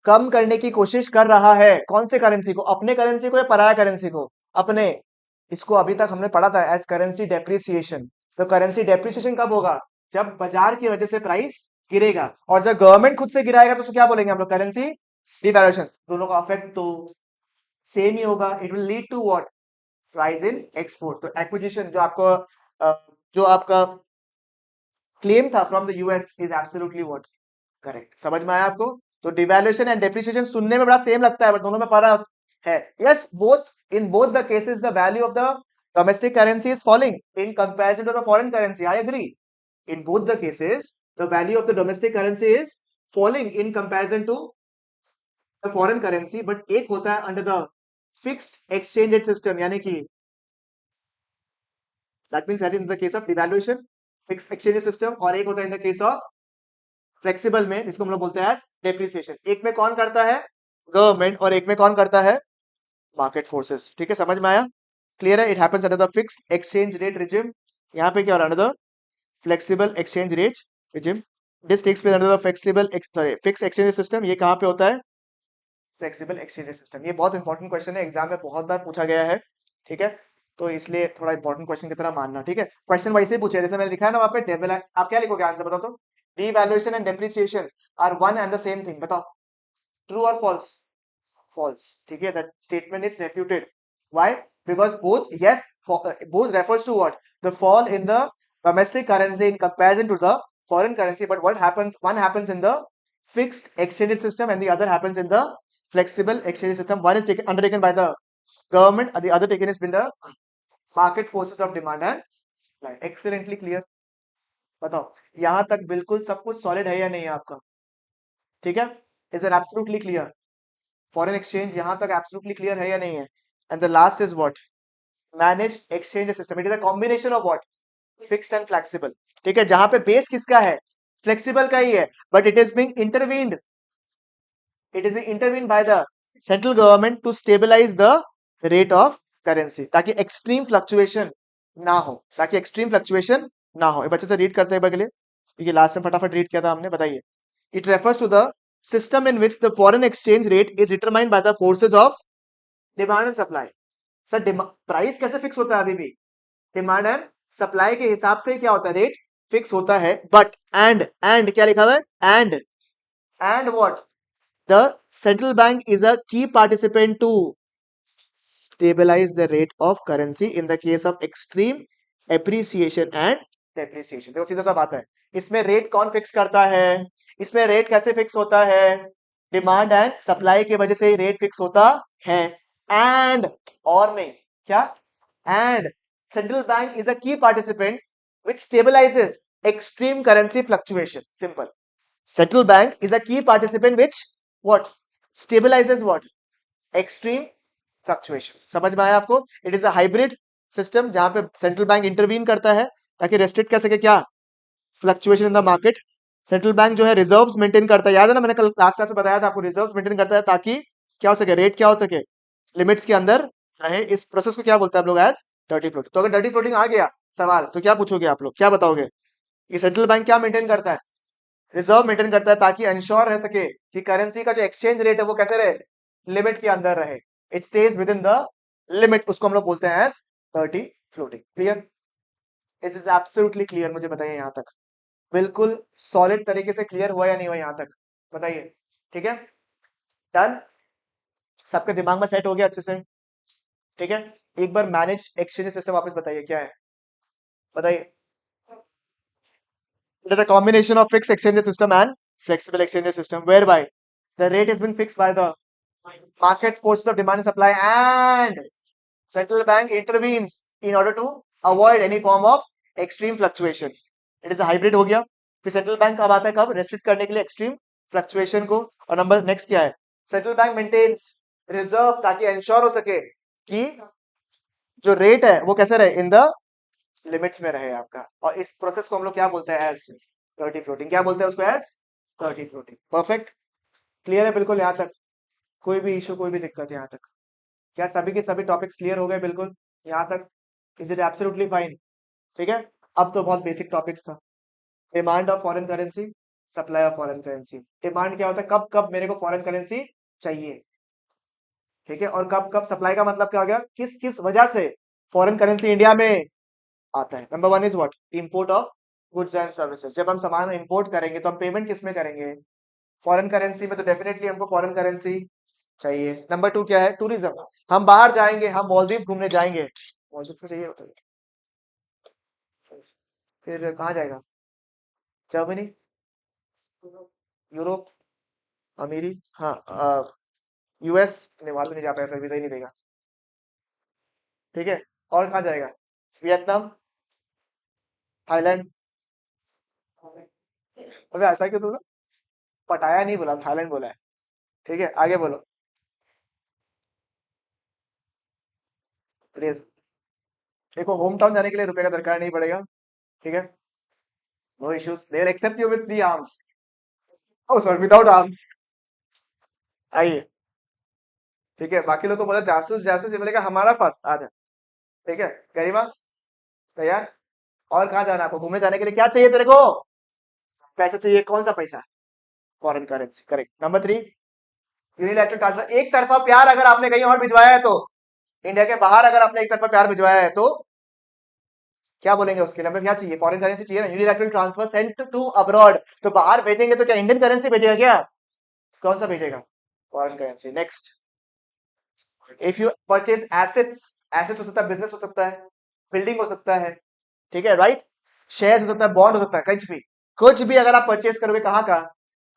कम करने की कोशिश कर रहा है। कौन से करेंसी को, अपने करेंसी को या पराया करेंसी को, अपने। इसको अभी तक हमने पढ़ा था एज करेंसी डेप्रिसिएशन। तो करेंसी डेप्रिसिएशन कब होगा, जब बाजार की वजह से प्राइस गिरेगा, और जब गवर्नमेंट खुद से गिराएगा तो उसको क्या बोलेंगे हम लोग, करेंसी डिवैल्यूएशन। दोनों का इफेक्ट तो सेम ही होगा, it will lead to what, rise in export. तो एक्विजिशन जो आपको जो आपका क्लेम था from the US is absolutely what, correct. समझ में आया आपको। तो डिवैल्यूएशन एंड डेप्रिसिएशन सुनने में बड़ा सेम लगता है, बट दोनों में फर्क है। Yes, both in both the cases the value of the domestic currency is falling in comparison to the foreign currency. I agree. In both the cases, the value of the domestic currency is falling in comparison to the foreign currency. But एक होता है under the fixed exchange rate system, यानी कि that means that in the case of devaluation, fixed exchange rate system, और एक होता है in the case of flexible में, जिसको हम लोग बोलते हैं डेप्रिसिएशन। एक में कौन करता है, गवर्नमेंट, और एक में कौन करता है, मार्केट फोर्सेस। ठीक है, समझ में आया, क्लियर है। It happens under the fixed exchange rate regime, यहाँ पे क्या हो रहा है, under the flexible exchange rate regime. This takes place under the flexible sorry fixed exchange system. ये कहाँ पे होता है, फ्लेक्सिबल एक्सचेंज सिस्टम। ये बहुत इंपॉर्टेंट क्वेश्चन है, एग्जाम में बहुत बार पूछा गया है, ठीक है। तो इसलिए थोड़ा इंपॉर्टेंट क्वेश्चन की तरह मानना, ठीक है। क्वेश्चन वैसे ही पूछे जैसे मैंने लिखा है ना वहाँ पे, आप क्या लिखोगे आंसर बताओ तो। devaluation and depreciation are one and the same thing, बताओ true or false, false, ठीक है। that statement is refuted, why, because both, yes, both refers to what, the fall in the domestic currency in comparison to the foreign currency, but what happens, one happens in the fixed exchange system and the other happens in the flexible exchange system. One is undertaken by the government and the other taken is in the market forces of demand and supply. Excellently clear, बताओ यहां तक बिल्कुल सब कुछ solid है या नहीं है आपका, ठीक है। Is an absolutely clear, foreign exchange यहां तक एब्सोल्युटली क्लियर है या नहीं है। And the last is what, managed exchange system. It is a combination of what, fixed and flexible, ठीक है। जहां पे बेस किसका है, फ्लेक्सिबल का ही है, but it is being intervened, it is being intervene by the central government to stabilise the rate of currency, ताकि एक्सट्रीम फ्लक्चुएशन ना हो, ताकि एक्सट्रीम फ्लक्चुएशन ना हो। बच्चे से रीड करते हैं बगले, ये लास्ट में फटाफट रीड किया था हमने, बताइए। It refers to the system in which the foreign exchange rate is determined by the forces of demand and supply. Sir price कैसे फिक्स होता है, अभी भी डिमांड एंड सप्लाई के हिसाब से क्या होता है, रेट फिक्स होता है। बट एंड क्या लिखा हुआ है, and what, The central bank is a key participant to stabilize the rate of currency in the case of extreme appreciation and depreciation. देखो सीधा सा बात है, इसमें रेट कौन फिक्स करता है? इसमें रेट कैसे फिक्स होता है? डिमांड एंड सप्लाई की वजह से ही रेट फिक्स होता है। एंड और नहीं, क्या? And central bank is a की participant which stabilizes extreme currency fluctuation. Simple. Central bank is a key participant which what stabilizes what extreme fluctuation. समझ में आया आपको? It is a hybrid system जहां पे सेंट्रल बैंक इंटरवीन करता है ताकि रेस्ट्रिक्ट कर सके क्या? Fluctuation in the market. Central bank जो है रिजर्व्स मेंटेन करता है, याद है ना, मैंने कल क्लास में बताया था आपको, रिजर्व्स मेंटेन करता है ताकि क्या हो सके, रेट क्या हो सके, लिमिट्स के अंदर रहे। इस प्रोसेस को क्या बोलते हैं आप लोग? As dirty floating. तो अगर डर्टी फ्लोटिंग आ गया सवाल तो क्या पूछोगे आप लोग, क्या बताओगे? कि सेंट्रल बैंक क्या मेंटेन करता है? रिजर्व मेंटेन करता है ताकि इंश्योर रह सके कि करेंसी का जो एक्सचेंज रेट है वो कैसे रहे, लिमिट के अंदर रहे, it stays within the limit. उसको हम लोग बोलते हैं as dirty floating. Clear? This is absolutely clear. मुझे बताइए यहाँ तक बिल्कुल सॉलिड तरीके से क्लियर हुआ या नहीं हुआ यहाँ तक? बताइए। ठीक है, डन, सबके दिमाग में सेट हो गया अच्छे से? ठीक है, एक बार मैनेज एक्सचेंज सिस्टम वापस बताइए क्या है, बताइए। It is a combination of fixed exchange system and flexible exchange system whereby the rate has been fixed by the market forces of demand and supply and central bank intervenes in order to avoid any form of extreme fluctuation. It is a hybrid हो गया। फिर central bank कब आता है? कब? Restrict करने के लिए एक्सट्रीम फ्लक्चुएशन को। और नंबर नेक्स्ट क्या है? सेंट्रल बैंक मेंटेन्स रिजर्व ताकि इंश्योर हो सके कि जो रेट है वो कैसे रहे, इन द लिमिट्स में रहे आपका। और इस प्रोसेस को हम लोग क्या बोलते हैं? As dirty floating. क्या बोलते हैं उसको? As dirty floating. Perfect, clear है बिल्कुल यहाँ तक? कोई भी इशू, कोई भी दिक्कत यहाँ तक? क्या सभी के सभी टॉपिक्स क्लियर हो गए बिल्कुल यहाँ तक? Is it absolutely fine? ठीक है, अब तो बहुत बेसिक टॉपिक्स था। Demand of foreign currency, supply of foreign currency. Demand क्या होता है? कब कब मेरे को फॉरेन करेंसी चाहिए, ठीक है, और कब कब सप्लाई का मतलब क्या हो गया, किस किस वजह से फॉरेन करेंसी इंडिया में आता है। Number one is what? Import of goods and services. जब हम सामान इंपोर्ट करेंगे तो हम पेमेंट किस में करेंगे? फॉरेन करेंसी में। तो डेफिनेटली हमको फॉरेन करेंसी चाहिए। नंबर टू क्या है? टूरिज्म। हम बाहर जाएंगे, हम मालदीव घूमने जाएंगे, मालदीव को चाहिए होता है। फिर कहाँ जाएगा? जर्मनी, यूरोप, अमीरी, हाँ, यूएस। नहीं, वहां तो नहीं जा पाएगा, वीजा ही नहीं देगा। ठीक है, और कहाँ जाएगा? Vietnam, Thailand. अबे ऐसा क्यों? तूने पटाया नहीं बोला, थाईलैंड बोला है। ठीक है, आगे बोलो प्लीज। देखो, होम टाउन जाने के लिए रुपए का दरकार नहीं पड़ेगा। ठीक है, no issues, they will accept you with 3 arms. Oh sorry, without arms. आइए। ठीक है, बाकी लोग को बोला जासूस जासूस, ये बोलेगा हमारा फर्ज आ जा। ठीक है, गरिमा तैयार? और कहाँ जाना है आपको? घूमने जाने के लिए क्या चाहिए तेरे को? पैसा चाहिए। कौन सा पैसा? Foreign currency. Correct. Number three, unilateral transfer. एक तरफा प्यार अगर आपने कहीं और भिजवाया है तो, इंडिया के बाहर अगर आपने एक तरफा प्यार भिजवाया है तो क्या बोलेंगे उसके लिए? हमें क्या चाहिए? फॉरेन करेंसी चाहिए ना। Unilateral transfer sent to abroad, तो बाहर भेजेंगे तो क्या इंडियन करेंसी भेजेगा क्या? कौन सा भेजेगा? Foreign currency. Next, if you purchase assets. Assets हो सकता है, बिजनेस हो सकता है, बिल्डिंग हो सकता है, ठीक है, राइट। शेयर्स हो सकता है, बॉन्ड हो सकता है, कुछ भी अगर आप परचेज करोगे कहाँ का?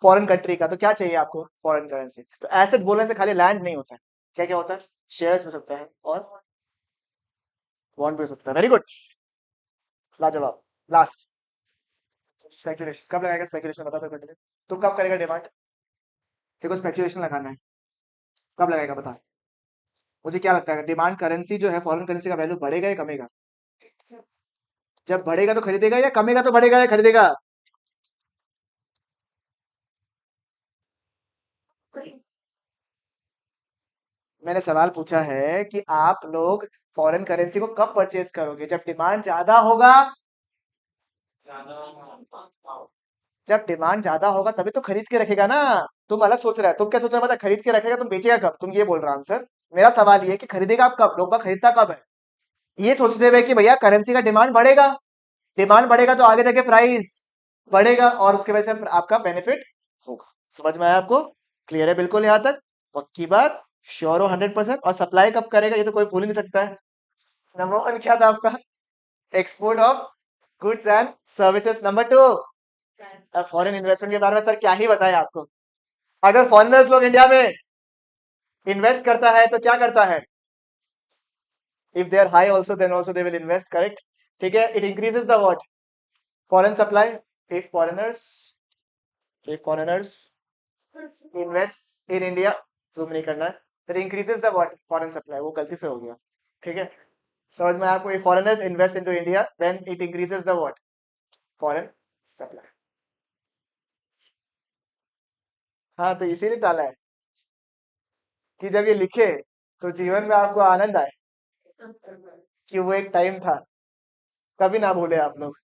फॉरेन कंट्री का, तो क्या चाहिए आपको? Foreign currency. तो एसेट बोलने से खाली लैंड नहीं होता है, क्या क्या होता है? शेयर्स हो सकता है और बॉन्ड भी हो सकता है। वेरी गुड, लाजवाब। Last, speculation. कब लगाएगा स्पेकुलेशन? बता दो पहले। तो कब करेगा डिमांड? देखो, स्पेकुलेशन लगाना है, कब लगाएगा बता। मुझे क्या लगता है, डिमांड करेंसी जो है, फॉरेन करेंसी का वैल्यू बढ़ेगा या कमेगा? जब बढ़ेगा तो खरीदेगा, या कमेगा तो बढ़ेगा या खरीदेगा? मैंने सवाल पूछा है कि आप लोग फॉरेन करेंसी को कब परचेज करोगे? जब डिमांड ज्यादा होगा। जब डिमांड ज्यादा होगा तभी तो खरीद के रखेगा ना। तुम अलग सोच रहा है, तुम क्या सोच रहा है पता है? खरीद के रखेगा, तुम बेचेगा कब? तुम ये बोल रहा आंसर। मेरा सवाल ये है कि खरीदेगा आप कब, लोग बाग खरीदता कब है? ये सोचते हुए कि भैया करेंसी का डिमांड बढ़ेगा, डिमांड बढ़ेगा तो आगे जाके प्राइस बढ़ेगा और उसके वजह से आपका बेनिफिट होगा। समझ में आया आपको? क्लियर है बिल्कुल यहाँ तक? पक्की बात? श्योर हो 100%? और सप्लाई कब करेगा ये तो कोई भूल ही नहीं सकता है। नंबर वन क्या था आपका? Export of goods and services. Number two, foreign investment के बारे में सर क्या ही बताया आपको। अगर फॉरेनर्स लोग इंडिया में इन्वेस्ट करता है तो क्या करता है? If they are high also then also they will invest, correct? ठीक है, it increases the what? Foreign supply. If foreigners if foreigners invest in India, zoom नहीं करना है, फिर increases the what? Foreign supply. वो गलती से हो गया, ठीक है? समझ में आपको? Foreigners invest into India then it increases the what? Foreign supply. हाँ, तो इसीलिए डाला है कि जब ये लिखे तो जीवन में आपको आनंद आए कि वो एक टाइम था, कभी ना भूले आप लोग।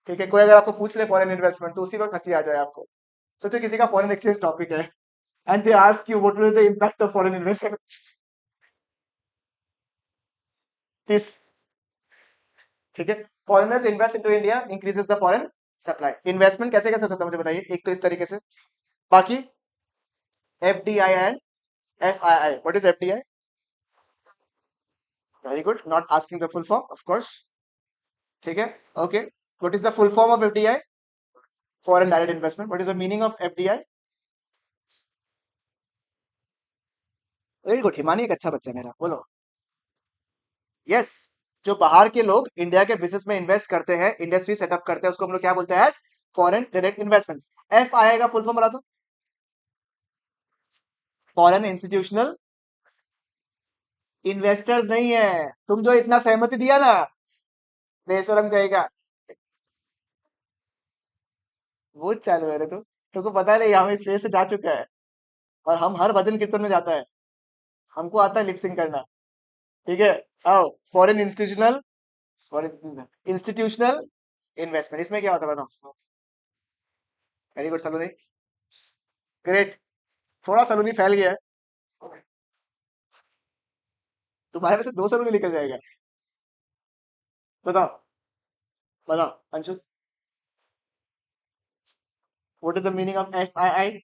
ठीक है, कोई अगर आपको पूछ ले फॉरेन इन्वेस्टमेंट तो उसी वक्त हंसी आ जाए आपको। सोचो किसी का फॉरेन एक्सचेंज टॉपिक है and they ask you what will the impact of foreign investment. This, ठीक है? Foreigners invest into India increases the foreign supply. Investment कैसे कैसे हो सकता है मुझे बताइए? एक तो इस तरीके से, बाकी FDI and FII. What is FDI? Very good, not asking the full form of course. ठीक है, okay. What is the full form of FDI? Foreign direct investment. What is the meaning of FDI? Very good, Himani एक अच्छा बच्चा है मेरा, बोलो। Yes, जो बाहर के लोग इंडिया के बिजनेस में इन्वेस्ट करते हैं, इंडस्ट्री सेटअप करते हैं, उसको हम लोग क्या बोलते हैं? Foreign direct investment. F I का फुल फॉर्म बता दो। फॉरेन इंस्टीट्यूशनल इन्वेस्टर्स नहीं है। तुम जो इतना सहमति दिया ना, बेशरम कहेगा। वो चालू है रे तू। तुमको पता नहीं हम इस फेज से जा चुका है, और हम हर भजन कीर्तन में जाता है, हमको आता है लिपसिंग करना। ठीक है, आओ। Foreign institutional foreign institutional investment, इसमें क्या होता है बताओ? वेरी गुड सलोनी, ग्रेट। थोड़ा सलोनी फैल गया है, तुम्हारे में से दो सलोनी निकल जाएगा। बताओ, बताओ Anshu, what is the meaning of F I I?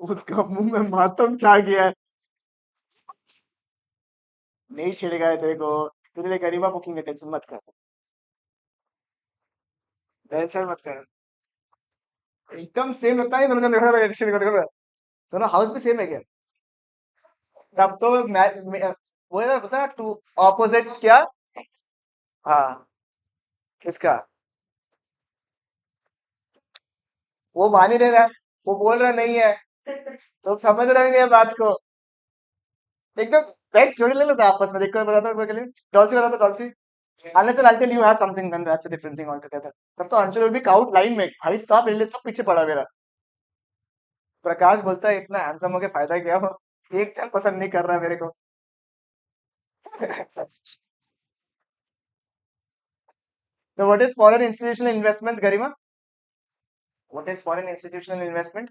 उसका मुंह में मातम छा गया है। नहीं छिड़ेगा है तेरे को, तेरे लिए गरीबा बुकिंग है, टेंशन मत कर, टेंशन मत कर। एकदम सेम लगता है दोनों का, देखो रिएक्शन, देखो देखो, दोनों हाउस भी सेम है क्या? तब तो वो है ना, पता है टू ऑपोजिट्स क्या? हाँ, किसका? वो मान ही नहीं रहा है, वो बोल रहा नहीं है, तो समझ रहे हैं बात को। एकदम बेस्ट जोड़ी ले लो तो आपस में, देखो बताता हूँ के लिए। डॉल्सी बताता, dorsi. unless and until you have something then that's a different thing altogether। तब तो Anshul will be out line में, भाई साहब मेरे लिए सब पीछे पड़ा मेरा। प्रकाश बोलता है इतना हैंडसम हो के फायदा क्या हो, एक चल पसंद नहीं कर रहा मेरे को। तो what is foreign institutional investment Garima? What is foreign institutional investment?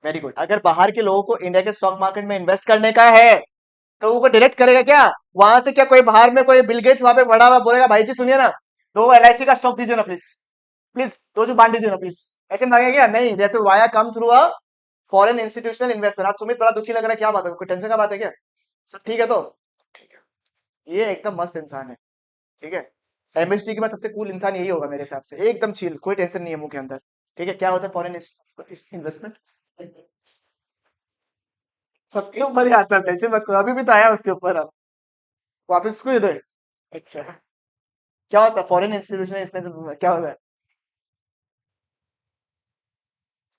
Very good. अगर बाहर के लोगों को इंडिया के स्टॉक मार्केट में इन्वेस्ट करने का है तो वो डायरेक्ट करेगा क्या? वहां से क्या कोई बाहर में कोई बिल गेट्स वहां पे बड़ा हुआ बोलेगा भाई जी सुनिए ना, दो एलआईसी का स्टॉक दीजिए ना प्लीज, प्लीज दो जो बांट दीजिए ना प्लीज, ऐसे मांगेगा क्या? नहीं, they have to via come through a foreign institutional investment. आज सुमित बड़ा दुखी लग रहा है, क्या बात है? कोई टेंशन का बात है क्या? सब ठीक है तो? ठीक है, ये एकदम मस्त इंसान है। ठीक है, एमएसटी के बाद सबसे कूल इंसान यही होगा मेरे हिसाब से, एकदम चिल, कोई टेंशन नहीं है मुंह के अंदर। ठीक है, क्या होता है फॉरेन इन्वेस्टमेंट? सबके ऊपर ही आता है, टेंशन मत करो, अभी भी तो आया उसके ऊपर अब, वापस उसको दे दो। अच्छा, क्या होता है फॉरेन इंस्टीट्यूशन इसमें, क्या होता है?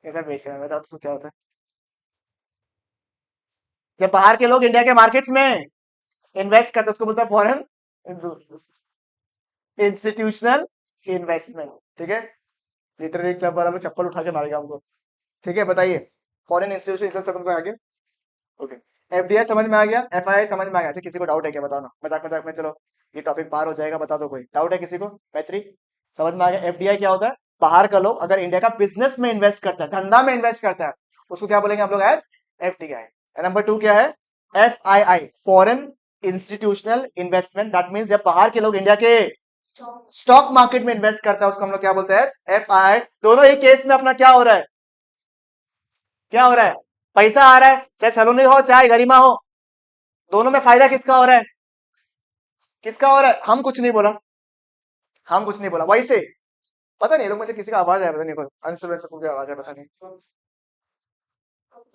कैसा बेच है बताओ तो, क्या होता है? जब बाहर के लोग इंडिया के मार्केट्स में इन्वेस्ट करते हैं उसको बोलते हैं फॉरेन इंस्टीट्यूशनल इन्वेस्टमेंट। ठीक है, लिटरेरी क्लब वाला में चप्पल उठा के मारेगा हमको। ठीक है, बताइए। फॉरेन इंस्टीट्यूशन समझ में आ गया? ओके। एफडीआई समझ में आ गया, एफआईआई समझ में आ गया। अच्छा, किसी को डाउट है क्या? बताओ ना, मजाक मजाक में, चलो ये टॉपिक पार हो जाएगा, बता दो। कोई डाउट है किसी को? मैत्री, समझ में आ गया? एफडीआई क्या होता है? बाहर का लोग अगर इंडिया का बिजनेस में इन्वेस्ट करता है, धंधा में इन्वेस्ट करता है, उसको क्या बोलेंगे हम लोग? As FDI. नंबर टू क्या है? F I I, foreign institutional investment. That means जब बाहर के लोग इंडिया के स्टॉक मार्केट में इन्वेस्ट करता है उसको हम लोग क्या बोलते हैं? एफ आई आई। दोनों ही केस में अपना क्या हो रहा है? क्या हो रहा है? पैसा आ रहा है, चाहे सलोनी हो चाहे गरिमा हो, दोनों में फायदा किसका हो रहा है? किसका हो रहा है? हम कुछ नहीं बोला, हम कुछ नहीं बोला। वैसे पता नहीं, ये लोग में से किसी का आवाज है, पता नहीं, कोई अंशुल की आवाज है, पता नहीं।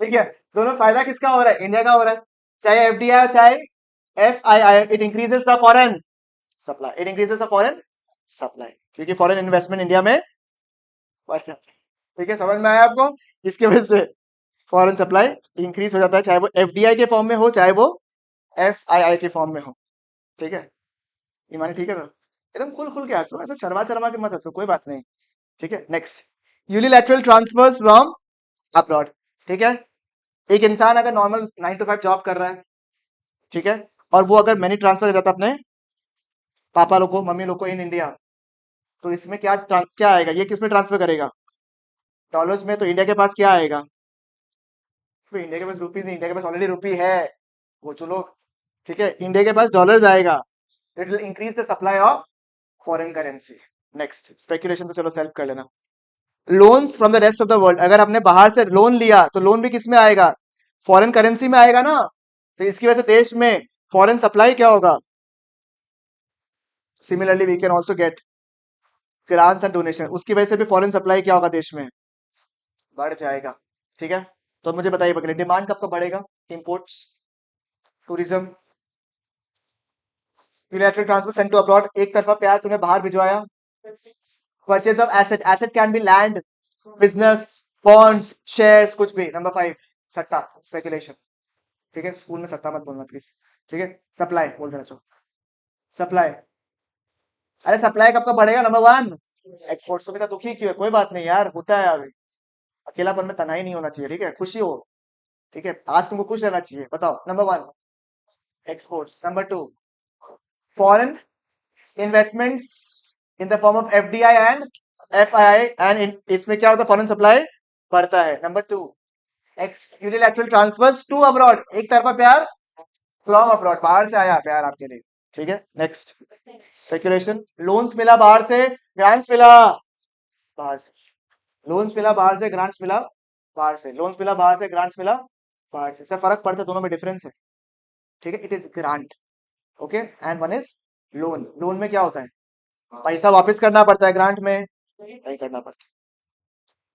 ठीक है, दोनों में फायदा किसका हो रहा है? इंडिया का हो रहा है। चाहे एफडीआई हो चाहे FII, it increases the foreign supply, it increases the foreign supply, क्योंकि फॉरेन इन्वेस्टमेंट इंडिया में बढ़ जाता है। ठीक है, समझ में आया आपको? इसकी वजह से फॉरेन सप्लाई इंक्रीज हो जाता है, चाहे वो एफडीआई के फॉर्म में हो चाहे वो एफआईआई के फॉर्म में हो। ठीक है, ईमानी ठीक है ना? एकदम खुल खुल के हंसो, ऐसा शर्मा शर्मा के मत हंसो, कोई बात नहीं। ठीक है, next, unilateral transfers from abroad. ठीक है, एक इंसान अगर नॉर्मल 9 to 5 जॉब कर रहा है, ठीक है, और वो अगर मनी ट्रांसफर कर जाता है अपने पापा लोग को, मम्मी लोग को इन इंडिया, तो इसमें क्या आएगा? ये किस में ट्रांसफर करेगा? डॉलर्स में। तो इंडिया के पास क्या आएगा? तो इंडिया के पास रुपीज नहीं, इंडिया के पास ऑलरेडी रुपी है, वो चलो। ठीक है, इंडिया के पास डॉलर्स आएगा, it will increase the supply of foreign currency. Next, speculation तो चलो सेल्फ कर लेना। Loans from the rest of the world, अगर हमने बाहर से लोन लिया तो लोन भी किस में आएगा? फॉरेन करेंसी में आएगा ना। तो इसकी वजह से देश में फॉरेन सप्लाई क्या होगा? Similarly we can also get grants and donation, उसकी वजह से भी फॉरेन सप्लाई क्या होगा? देश में बढ़ जाएगा। ठीक है, तो मुझे बताइए बकरे, डिमांड कब कब बढ़ेगा? Imports, tourism, unilateral transfer sent to abroad, एक तरफा प्यार तुम्हें बाहर भिजवाया। Purchase of asset, asset can be land, business, bonds, shares, कुछ भी। नंबर 5, सट्टा, स्पेकुलेशन। ठीक है, स्कूल में सट्टा मत बोलना प्लीज। ठीक है, सप्लाई बोल देना चाहिए, सप्लाई। अरे सप्लाई कब कब बढ़ेगा? Number 1, exports. तो बेटा दुखी क्यों है? कोई बात नहीं यार, होता है अभी, अकेलापन में तनाई नहीं होना चाहिए। ठीक है, खुशी हो। ठीक है, आज तुमको खुश रहना चाहिए। बताओ, number 1 exports, number 2 foreign investments in the form of FDI and FII, and इसमें क्या होता है? फॉरेन सप्लाई बढ़ता है। Number 2 x unilateral transfers to abroad, एक तरफा प्यार फ्रॉम अब्रॉड, बाहर से आया प्यार आपके लिए। ठीक है, नेक्स्ट, स्पेकुलेशन, लोन्स मिला बाहर से, ग्रांट्स मिला बाहर से, लोन्स मिला बाहर से, ग्रांट्स मिला बाहर से, लोन्स मिला बाहर से, ग्रांट्स मिला बाहर से। सब फर्क पड़ता है, दोनों में डिफरेंस है। ठीक है, it is grant, okay, and one is loan. Loan में क्या होता है? पैसा वापस करना पड़ता है, ग्रांट में नहीं करना पड़ता।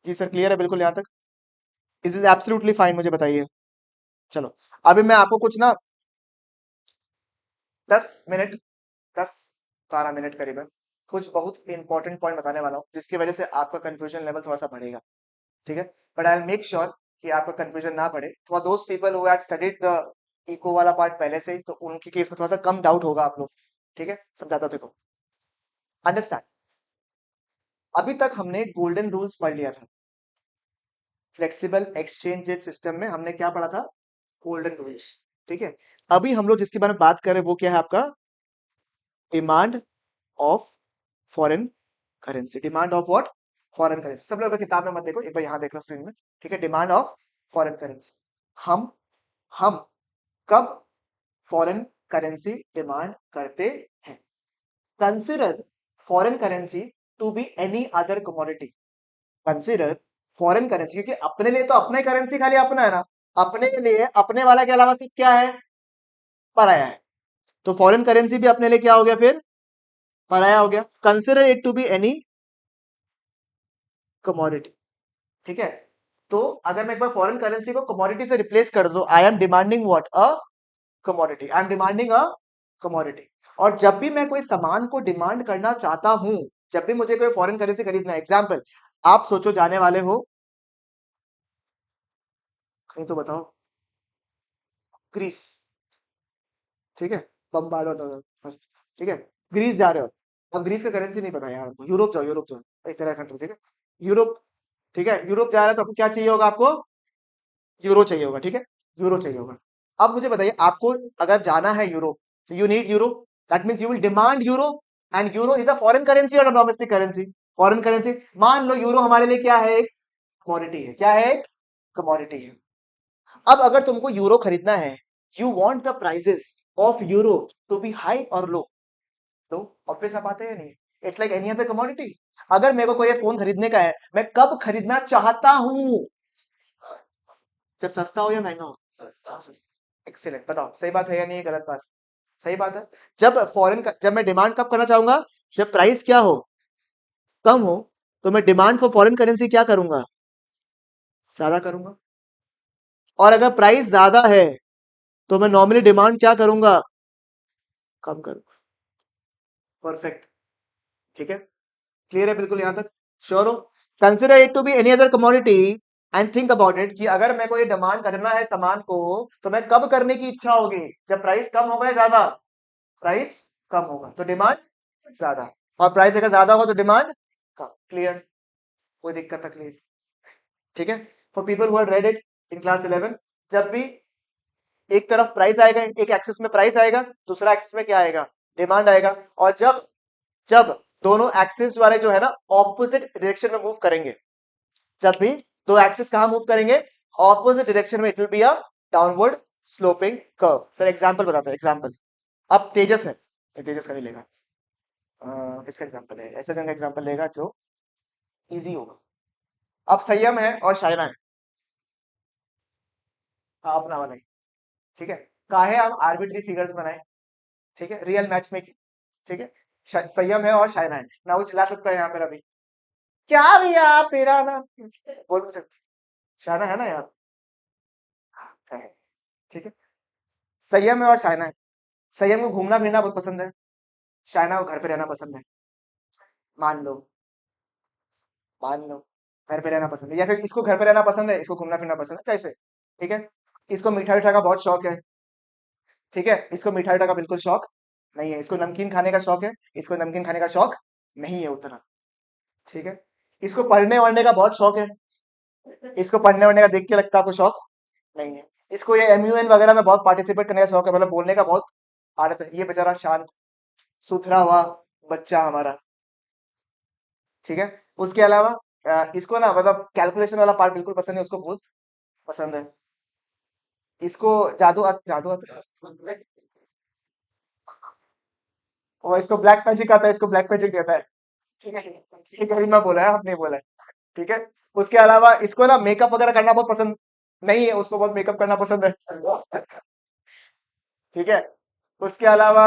जी सर, क्लियर है बिल्कुल यहाँ तक? इज इज एब्सोल्युटली फाइन, मुझे बताइए। चलो, अभी मैं आपको कुछ ना 10 मिनट, 10-12 मिनट करीबन कुछ बहुत इंपॉर्टेंट पॉइंट बताने वाला हूँ, जिसकी वजह से आपका कंफ्यूजन लेवल थोड़ा सा बढ़ेगा। ठीक है, but I will make sure कि आपका कंफ्यूजन ना बढ़े। For those people who had studied the eco वाला पार्ट पहले से ही, तो उनके केस में थोड़ा सा कम डाउट होगा आप लोग। ठीक है, समझाता हूं, देखो, अंडरस्टैंड। अभी तक हमने गोल्डन रूल्स पढ़ लिया था, फ्लेक्सिबल एक्सचेंज रेट सिस्टम में हमने क्या पढ़ा था? Golden rules. ठीक है, अभी हम लोग जिसके बारे में बात कर रहे हैं वो क्या है आपका? Demand of foreign currency. Demand of what? Foreign currency. सब लोग किताब में मत देखो, एक बार यहाँ देख लो स्क्रीन में। ठीक है, डिमांड ऑफ फॉरेन करेंसी। हम कब फॉरेन करेंसी डिमांड करते हैं? Consider foreign currency to be any other commodity. Consider foreign currency, क्योंकि अपने लिए तो अपने करेंसी खाली अपना है ना, अपने लिए अपने वाला के अलावा सब क्या है? पराया है। तो फॉरेन करेंसी भी अपने लिए क्या हो गया फिर? पराया हो गया। Consider it to be any commodity. ठीक है, तो अगर मैं एक बार फॉरेन करेंसी को कमोडिटी से रिप्लेस कर दो, I am demanding what? A commodity, I am demanding a commodity. और जब भी मैं कोई सामान को डिमांड करना चाहता हूं, जब भी मुझे कोई फॉरेन करेंसी खरीदना है, एग्जांपल, आप सोचो जाने वाले हो कहीं, तो बताओ, ग्रीस। ठीक है, बम्बार्ड होता है मस्त। ठीक है, ग्रीस जा रहे हो, अब ग्रीस का करेंसी नहीं पता यार आपको, यूरोप जाओ, यूरोप जाओ, एक तरह कंट्री। ठीक है, यूरोप। ठीक है, यूरोप जा रहा है तो आपको क्या चाहिए होगा? आपको यूरो चाहिए होगा। ठीक है, यूरो चाहिए होगा। अब मुझे बताइए, आपको अगर जाना है यूरोप, तो you need euro, that means you will demand euro, and euro is a foreign currency और डोमेस्टिक करेंसी? Foreign currency. मान लो यूरो हमारे लिए क्या है? एक कमोडिटी है। क्या है? एक कमोडिटी है। अब अगर तुमको यूरो खरीदना है, you want the prices of euro to be high और लो, तो ऑब्वियस आप आते हैं नहीं, it's like any other commodity. अगर मेरे को कोई फोन खरीदने का है, मैं कब खरीदना चाहता हूं? जब सस्ता हो या महंगा हो? सस्ता। एक्सीलेंट, बताओ सही बात है या नहीं, गलत बात? सही बात है। जब मैं डिमांड कब करना चाहूंगा? जब प्राइस क्या हो, कम हो, तो मैं डिमांड फॉर फॉरेन करेंसी क्या करूंगा? ज्यादा करूंगा। और अगर प्राइस ज्यादा है तो मैं नॉर्मली डिमांड क्या करूंगा? कम करूंगा। परफेक्ट। ठीक है, क्लियर है बिल्कुल यहां तक? श्योर हो? Consider it to be any other commodity and think about it कि अगर मेरे को ये डिमांड करना है सामान को, तो मैं कब करने की इच्छा होगी? जब प्राइस कम होगा या ज्यादा? प्राइस कम होगा तो डिमांड ज्यादा, और प्राइस अगर ज्यादा हो तो डिमांड कम। क्लियर? कोई दिक्कत तकलीफ? ठीक है। For people who have read it in class 11, जब भी एक तरफ प्राइस आएगा, एक एक्सिस में प्राइस आएगा, दूसरा एक्सिस में क्या आएगा? डिमांड आएगा। और जब जब दोनों एक्सिस वाले जो है ना ऑपोजिट डायरेक्शन में मूव करेंगे, जब भी दो एक्सिस कहां मूव करेंगे? ऑपोजिट डायरेक्शन में, it will be a downward sloping curve. Sir example बताते हैं, एग्जांपल। अब तेजस है तो तेजस का नहीं लेगा, किसका एग्जांपल है? ऐसा जंग का एग्जांपल लेगा जो इजी होगा। अब संयम है और शायना है, हाँ अपना वाला ही। ठीक है, काहे हम आर्बिट्री फिगर्स बनाए? ठीक है, रियल मैच में। ठीक है, संयम है और शायना है ना, वो चिल्ला सकता है यहाँ पर अभी, क्या भैया आप मेरा ना बोल नहीं सकते। शायना है ना यार? है। ठीक है, संयम है और शायना है। संयम को घूमना फिरना बहुत पसंद है, शायना को घर पे रहना पसंद है। मान लो, मान लो घर पे रहना पसंद है, या फिर इसको घर पे रहना पसंद है, इसको घूमना फिरना पसंद है, कैसे? ठीक है, इसको मीठा मीठा का बहुत शौक है। ठीक है, इसको मीठा मीठा का बिल्कुल शौक नहीं है। इसको नमकीन खाने का शौक है, इसको नमकीन खाने का शौक नहीं है उतना। ठीक है, इसको पढ़ने वढ़ने का बहुत शौक है, इसको पढ़ने वढ़ने का देख के लगता है आपको शौक नहीं है। इसको ये एमयूएन वगैरह में बहुत पार्टिसिपेट करने का शौक है, मतलब बोलने का बहुत आदत है। ये बेचारा शांत सुथरा हुआ बच्चा हमारा। ठीक है, उसके अलावा इसको ना मतलब कैलकुलेशन वाला पार्ट बिल्कुल पसंद है, उसको बहुत पसंद है। इसको जादू और इसको ब्लैक मैजिक आता है, इसको ब्लैक मैजिक कहता है। ठीक है, ये गरिमा बोला है, आपने बोला है। ठीक है, उसके अलावा इसको ना मेकअप वगैरह करना बहुत पसंद नहीं है, उसको बहुत मेकअप करना पसंद है। ठीक है, उसके अलावा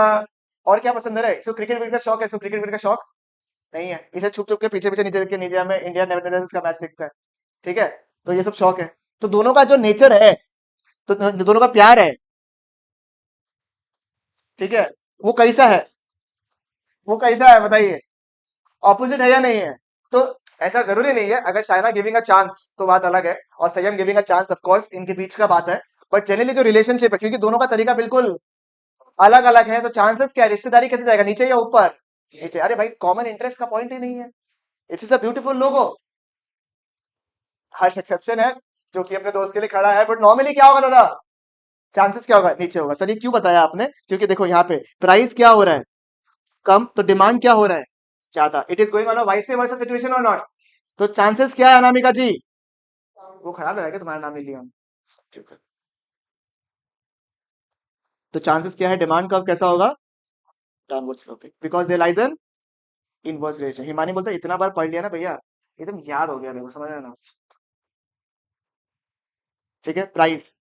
और क्या पसंद है रे? इसको क्रिकेट विकेट का शौक है, इसको क्रिकेट विकेट का शौक नहीं है। इसे छुप छुप के पीछे पीछे नीचे के नीचे में इंडिया नेदरलैंड्स का मैच देखता है। ठीक है, तो ये सब शौक है। तो दोनों का जो नेचर है, तो दोनों का प्यार है, ठीक है, वो कैसा है? वो कैसा है बताइए? ऑपोजिट है या नहीं है? तो ऐसा जरूरी नहीं है, अगर शायना गिविंग अ चांस तो बात अलग है, और संयम giving a chance of course इनके बीच का बात है। बट जनरली जो रिलेशनशिप है, क्योंकि दोनों का तरीका बिल्कुल अलग अलग है, तो चांसेस क्या है? रिश्तेदारी कैसे जाएगा, नीचे या ऊपर? नीचे। अरे भाई, कॉमन इंटरेस्ट का पॉइंट ही नहीं है। It's a beautiful logo. Harsh exception है, जो कि अपने दोस्त के लिए खड़ा है, बट नॉर्मली क्या होगा दादा? चांसेस क्या होगा? नीचे होगा। सर ये क्यों बताया आपने? क्योंकि देखो यहाँ पे प्राइस क्या हो रहा है? कम, तो डिमांड क्या हो रहा है? ज्यादा। It is going on a vice versa situation और नॉट? तो चांसेस क्या है अनामिका जी? वो खराब लगेगा तुम्हारा नाम ले लिया हम। ठीक है, तो चांसेस क्या है? डिमांड का कैसा होगा? Downward sloping, because they lies N inverse relation. Himani बोलता है इतना बार पढ़ लिया ना भैया, एकदम याद हो गया मेरे को, समझ रहे ना? ठीक है, price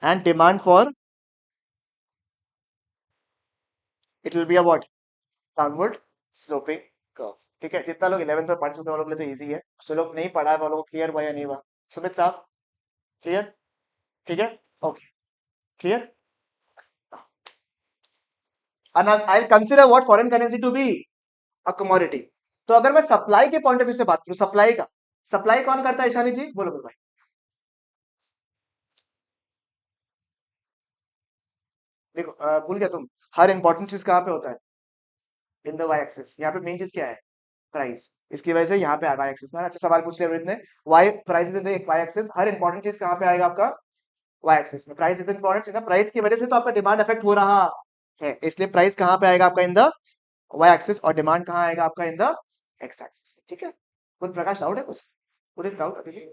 and demand for, it will be a what? Downward sloping curve. ठीक है, जितना लोग 11th में पढ़ चुके हैं वो लोग के लिए तो इजी है, जो लोग नहीं पढ़ा है वो लोग क्लियर हुआ या नहीं हुआ? सुमित साहब, क्लियर? ठीक है, okay, clear. and I'll consider what foreign currency to be a commodity। तो अगर मैं सप्लाई के पॉइंट ऑफ व्यू से बात करूं, सप्लाई का, सप्लाई कौन करता है ईशानी जी? बोलो बोलो भाई। देखो भूल गया तुम, हर इंपॉर्टेंट चीज कहां पे होता है? In the Y axis. यहाँ पे मेन चीज क्या है? प्राइस। इसकी वजह से यहाँ पे वाई एक्सिस में। अच्छा सवाल पूछ लिया अमृत ने, Y price in the Y axis, हर इंपॉर्टेंट चीज कहां पे आएगा आपका? वाई एक्सिस में। प्राइस इज इंपॉर्टेंट चीज ना, प्राइस की वजह से तो आपका डिमांड अफेक्ट हो रहा है, इसलिए प्राइस कहां पे आएगा आपका? In the Y axis. और डिमांड कहां आएगा आपका? In the X axis. ठीक है, कुछ प्रकाश डाउट है कुछ? पूरे डाउट अभी भी?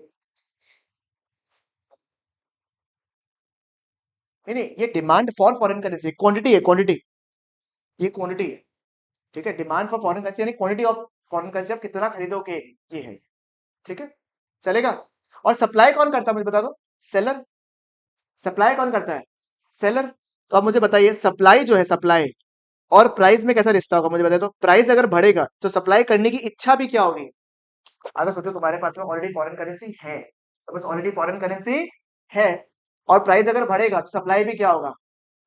नहीं नहीं, ये demand for foreign currency quantity है, क्वांटिटी, ये क्वांटिटी है। ठीक है, डिमांड फॉर फॉरेन करेंसी यानी क्वांटिटी ऑफ फॉरेन करेंसी, आप कितना खरीदोगे, ये है। ठीक है, चलेगा। और सप्लाई कौन करता है मुझे बता दो? सेलर। सप्लाई कौन करता है? सेलर। तो अब मुझे बताइए सप्लाई जो है, सप्लाई और प्राइस में कैसा रिश्ता होगा मुझे बताइए। तो प्राइस अगर बढ़ेगा तो सप्लाई करने की इच्छा भी क्या होगी? अगर सोचो तुम्हारे पास में ऑलरेडी फॉरेन करेंसी है, तो बस ऑलरेडी फॉरेन करेंसी है, और प्राइस अगर बढ़ेगा तो सप्लाई भी क्या होगा?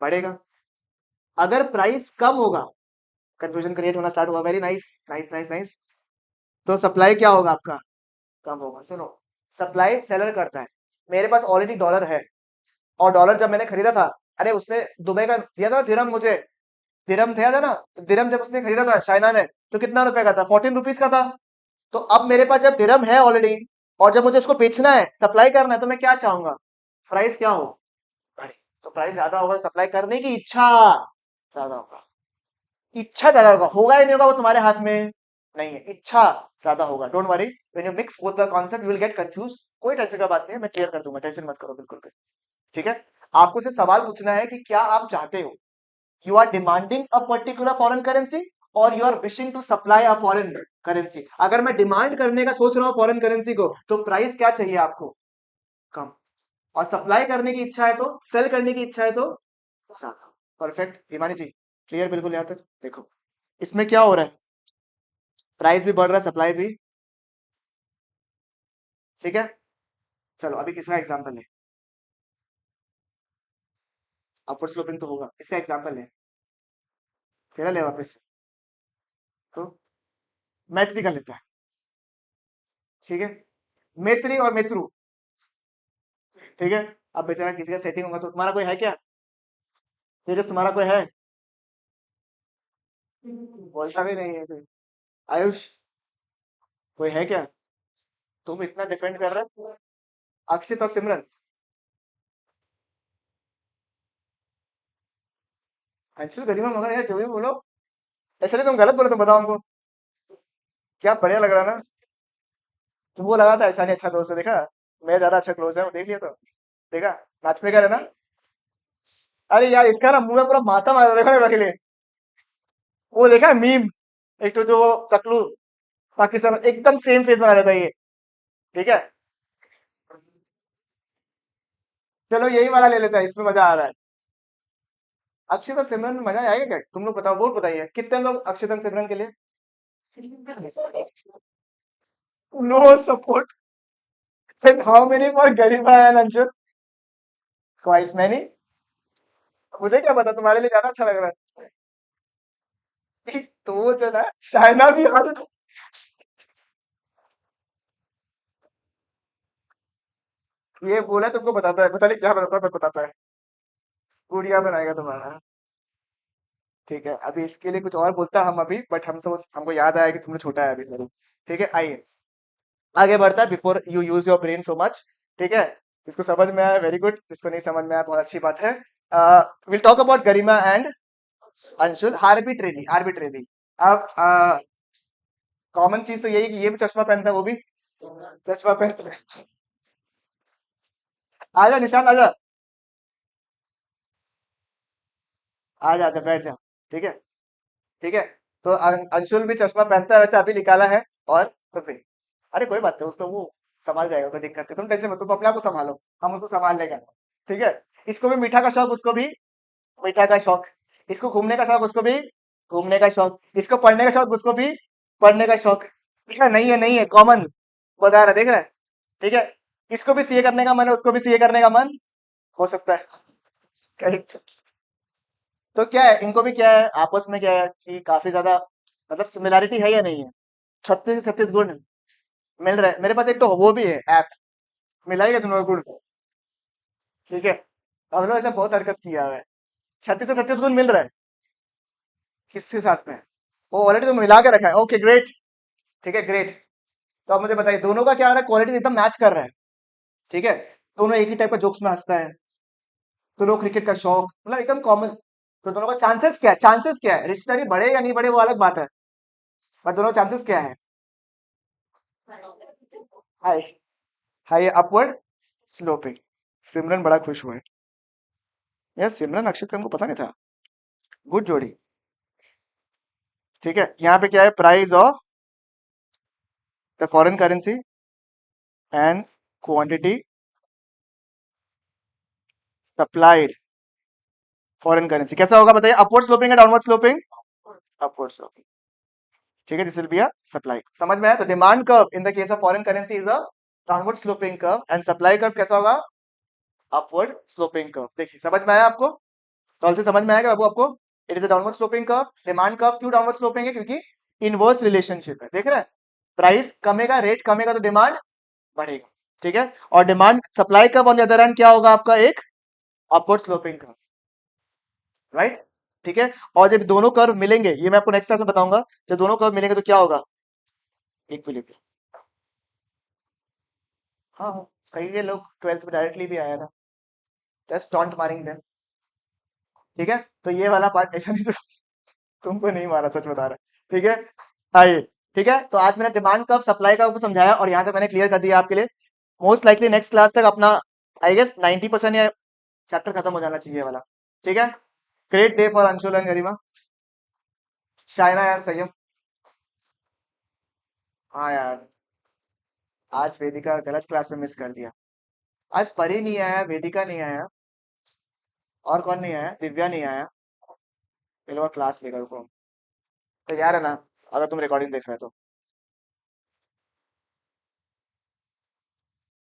बढ़ेगा। अगर प्राइस कम होगा, कंफ्यूजन क्रिएट होना स्टार्ट होगा। Very nice, nice nice nice. तो सप्लाई क्या होगा आपका? कम होगा। सुनो, सप्लाई सेलर करता है। मेरे पास ऑलरेडी डॉलर है, और डॉलर जब मैंने खरीदा था, अरे उसने दुबई का दिया था दिरहम मुझे, दिरहम था ना, दिरहम जब उसने खरीदा था चाइना ने, तो कितना रुपए का था? 14 रुपीज का था। तो अब मेरे पास जब दिरहम है ऑलरेडी, और जब मुझे उसको बेचना है, सप्लाई करना है, तो मैं क्या चाहूंगा? प्राइस क्या हो? बढ़े। तो प्राइस ज्यादा होगा, सप्लाई करने की इच्छा ज्यादा होगा। इच्छा ज्यादा होगा या नहीं होगा वो तुम्हारे हाथ में नहीं है, इच्छा ज्यादा होगा। Don't worry, when you mix both the concept you will get confuse. कोई टेंशन का बात नहीं है, मैं क्लियर कर दूंगा, टेंशन मत करो बिल्कुल भी। ठीक है, आपको सिर्फ सवाल पूछना है कि क्या आप चाहते हो? You are demanding a particular foreign currency, और you are wishing to supply a foreign currency. अगर मैं डिमांड करने का सोच रहा हूँ फॉरेन करेंसी को, तो प्राइस क्या चाहिए आपको? कम। और सप्लाई करने की इच्छा है तो, सेल करने की इच्छा है तो ज्यादा। परफेक्ट हिमानी जी, क्लियर बिल्कुल। यहाँ तक देखो, इसमें क्या हो रहा है? प्राइस भी बढ़ रहा है, सप्लाई भी। ठीक है, चलो अभी किसका एग्जांपल है? अपवर्ड स्लोपिंग तो होगा, इसका एग्जांपल है, तेरा ले वापस। तो मैत्री का लेता है। ठीक है, मैत्री और मैत्रू। ठीक है, अब बेचारा किसी का सेटिंग होगा, तो तुम्हारा कोई है क्या? तेजस तुम्हारा कोई है? बोलता भी नहीं है कोई। आयुष, कोई है क्या? तुम इतना डिफेंड कर रहे हो। अक्षित और सिमरन। अंशुल, गरिमा, मगर यार जो भी बोलो, ऐसे नहीं, तुम गलत बोले तो बताओ हमको। क्या बढ़िया लग रहा ना? तुमको लगा था ऐसा नहीं अच्छा दोस्त है, देखा मैं ज्यादा अच्छा क्लोज है, वो देख लिया तो। देखा, नाच में कर है ना? अरे यार, इसका ना मुंह में पूरा माथा मारा, देखो ना अकेले। वो देखा मीम, एक तो जो वो टकलू पाकिस्तान एकदम सेम फेस बना रहता है ये। ठीक है, चलो यही वाला ले लेता है, इसमें मजा आ रहा है। अक्षित और सिमरन में मजा आएगा क्या? तुम लोग बताओ, वोट बताइए कितने लोग अक्षित और सिमरन के लिए? No support. Then how many for Garima and Anshul? Quite many. मुझे क्या पता, तुम्हारे लिए ज्यादा अच्छा लग रहा है। तो वो जो ना, चाइना भी हर, ये बोला तुमको बताता है, पता नहीं क्या बताता है, पर बताता है। गुड़िया बनाएगा तुम्हारा। ठीक है, अभी इसके लिए कुछ और बोलता हम अभी, बट हम सोच, हमको याद आया कि तुमने छोटा है अभी मेरे। ठीक है, आइए आगे बढ़ता है, before you use your brain so much. ठीक है, जिसको समझ में आया वेरी गुड, जिसको नहीं समझ में आया बहुत अच्छी बात है। Will talk about Garima and Anshul arbitrarily, arbitrarily. अब कॉमन चीज तो यही कि ये भी चश्मा पहनता है, वो भी चश्मा पहनता है। आजा निशान, आजा, आजा, आजा बैठ जा। ठीक है, ठीक है। तो अंशुल भी चश्मा पहनता है, वैसे अभी निकाला है। और तो फिर, अरे कोई बात नहीं, उसको वो संभाल जाएगा, कोई दिक्कत नहीं, तुम टेंशन मत, तुम अपने आप को संभालो, हम उसको संभाल लेंगे। ठीक है, इसको भी मीठा का शौक, उसको भी मीठा का शौक। इसको घूमने का शौक, उसको भी घूमने का शौक। इसको पढ़ने का शौक, उसको भी पढ़ने का शौक। ठीक है, नहीं है, नहीं है, कॉमन बता रहा, देख रहा है। ठीक है, इसको भी सीए करने का मन है, उसको भी सीए करने का मन हो सकता है। करेक्ट। तो क्या है, इनको भी क्या है आपस में, क्या है कि काफी ज्यादा मतलब सिमिलैरिटी है या नहीं है? 36 से 36 गुण मिल रहा है। मेरे पास एक तो वो भी है ऐप, मिलाएगा दोनों का गुण। ठीक है, हम लोग ऐसे बहुत हरकत किया हुआ है। 36 से 36 गुण मिल रहा है, किसके साथ में? वो ऑलरेडी तो मिला के रखा है, ओके ग्रेट। ठीक है, ग्रेट। तो आप मुझे बताइए, दोनों का क्या हो रहा है? क्वालिटी एकदम मैच कर रहा है। ठीक है, दोनों एक ही टाइप का जोक्स में हंसता है, दोनों क्रिकेट का शौक, मतलब एकदम कॉमन। तो दोनों का चांसेस क्या है? चांसेस क्या है? रिश्तेदारी बढ़े या नहीं बढ़े वो अलग बात है, पर दोनों चांसेस क्या है? हाय, हाय अपवर्ड स्लोपिंग। सिमरन बड़ा खुश हुआ है। यार सिमरन अक्षित का हमको पता नहीं था, गुड जोड़ी। ठीक है, यहाँ पे क्या है? Price of the foreign currency and quantity supplied foreign currency कैसा होगा बताइए, अपवर्ड स्लोपिंग या डाउनवर्ड स्लोपिंग? Upward sloping. ठीक है, this will be a supply. समझ में आया? तो demand curve in the case of foreign currency is a downward sloping curve and supply curve कैसा होगा? Upward sloping curve. देखिए समझ में आया आपको? कल से समझ में आएगा बाबू आपको? It is a downward sloping curve. Demand curve क्यों डाउनवर्ड स्लोपिंग है? क्योंकि इनवर्स रिलेशनशिप है, देख रहे हैं? प्राइस कमेगा, रेट कमेगा तो डिमांड बढ़ेगा। ठीक है, और demand supply curve on the other hand क्या होगा आपका? एक अपवर्ड स्लोपिंग कर्व, राइट? ठीक है, और जब दोनों कर्व मिलेंगे, ये मैं आपको नेक्स्ट क्लास में बताऊंगा, जब दोनों कर्व मिलेंगे तो क्या होगा? इक्विलिब्रियम। हाँ हाँ, कई ये लोग 12th में डायरेक्टली भी आया था, जस्ट टॉन्ट मारिंग देम। ठीक है, तो ये वाला पार्ट ऐसा नहीं, तो तुमको नहीं मारा, सच बता रहा है। ठीक है, आइए। ठीक है, तो आज मैंने डिमांड कर्व, सप्लाई कर्व को समझाया और यहाँ तक मैंने क्लियर कर दिया आपके लिए। मोस्ट लाइकली नेक्स्ट क्लास तक अपना आई गेस 90% या चैप्टर खत्म हो जाना चाहिए वाला। ठीक है, great day for Anshul and Garima, Shaina and संयम। हाँ यार, आज वेदिका गलत क्लास में मिस कर दिया। आज परी नहीं आया, वेदिका नहीं आया, और कौन नहीं आया? दिव्या नहीं आया। ये लोग क्लास लेकर रुको, तो यार है ना, अगर तुम रिकॉर्डिंग देख रहे हो तो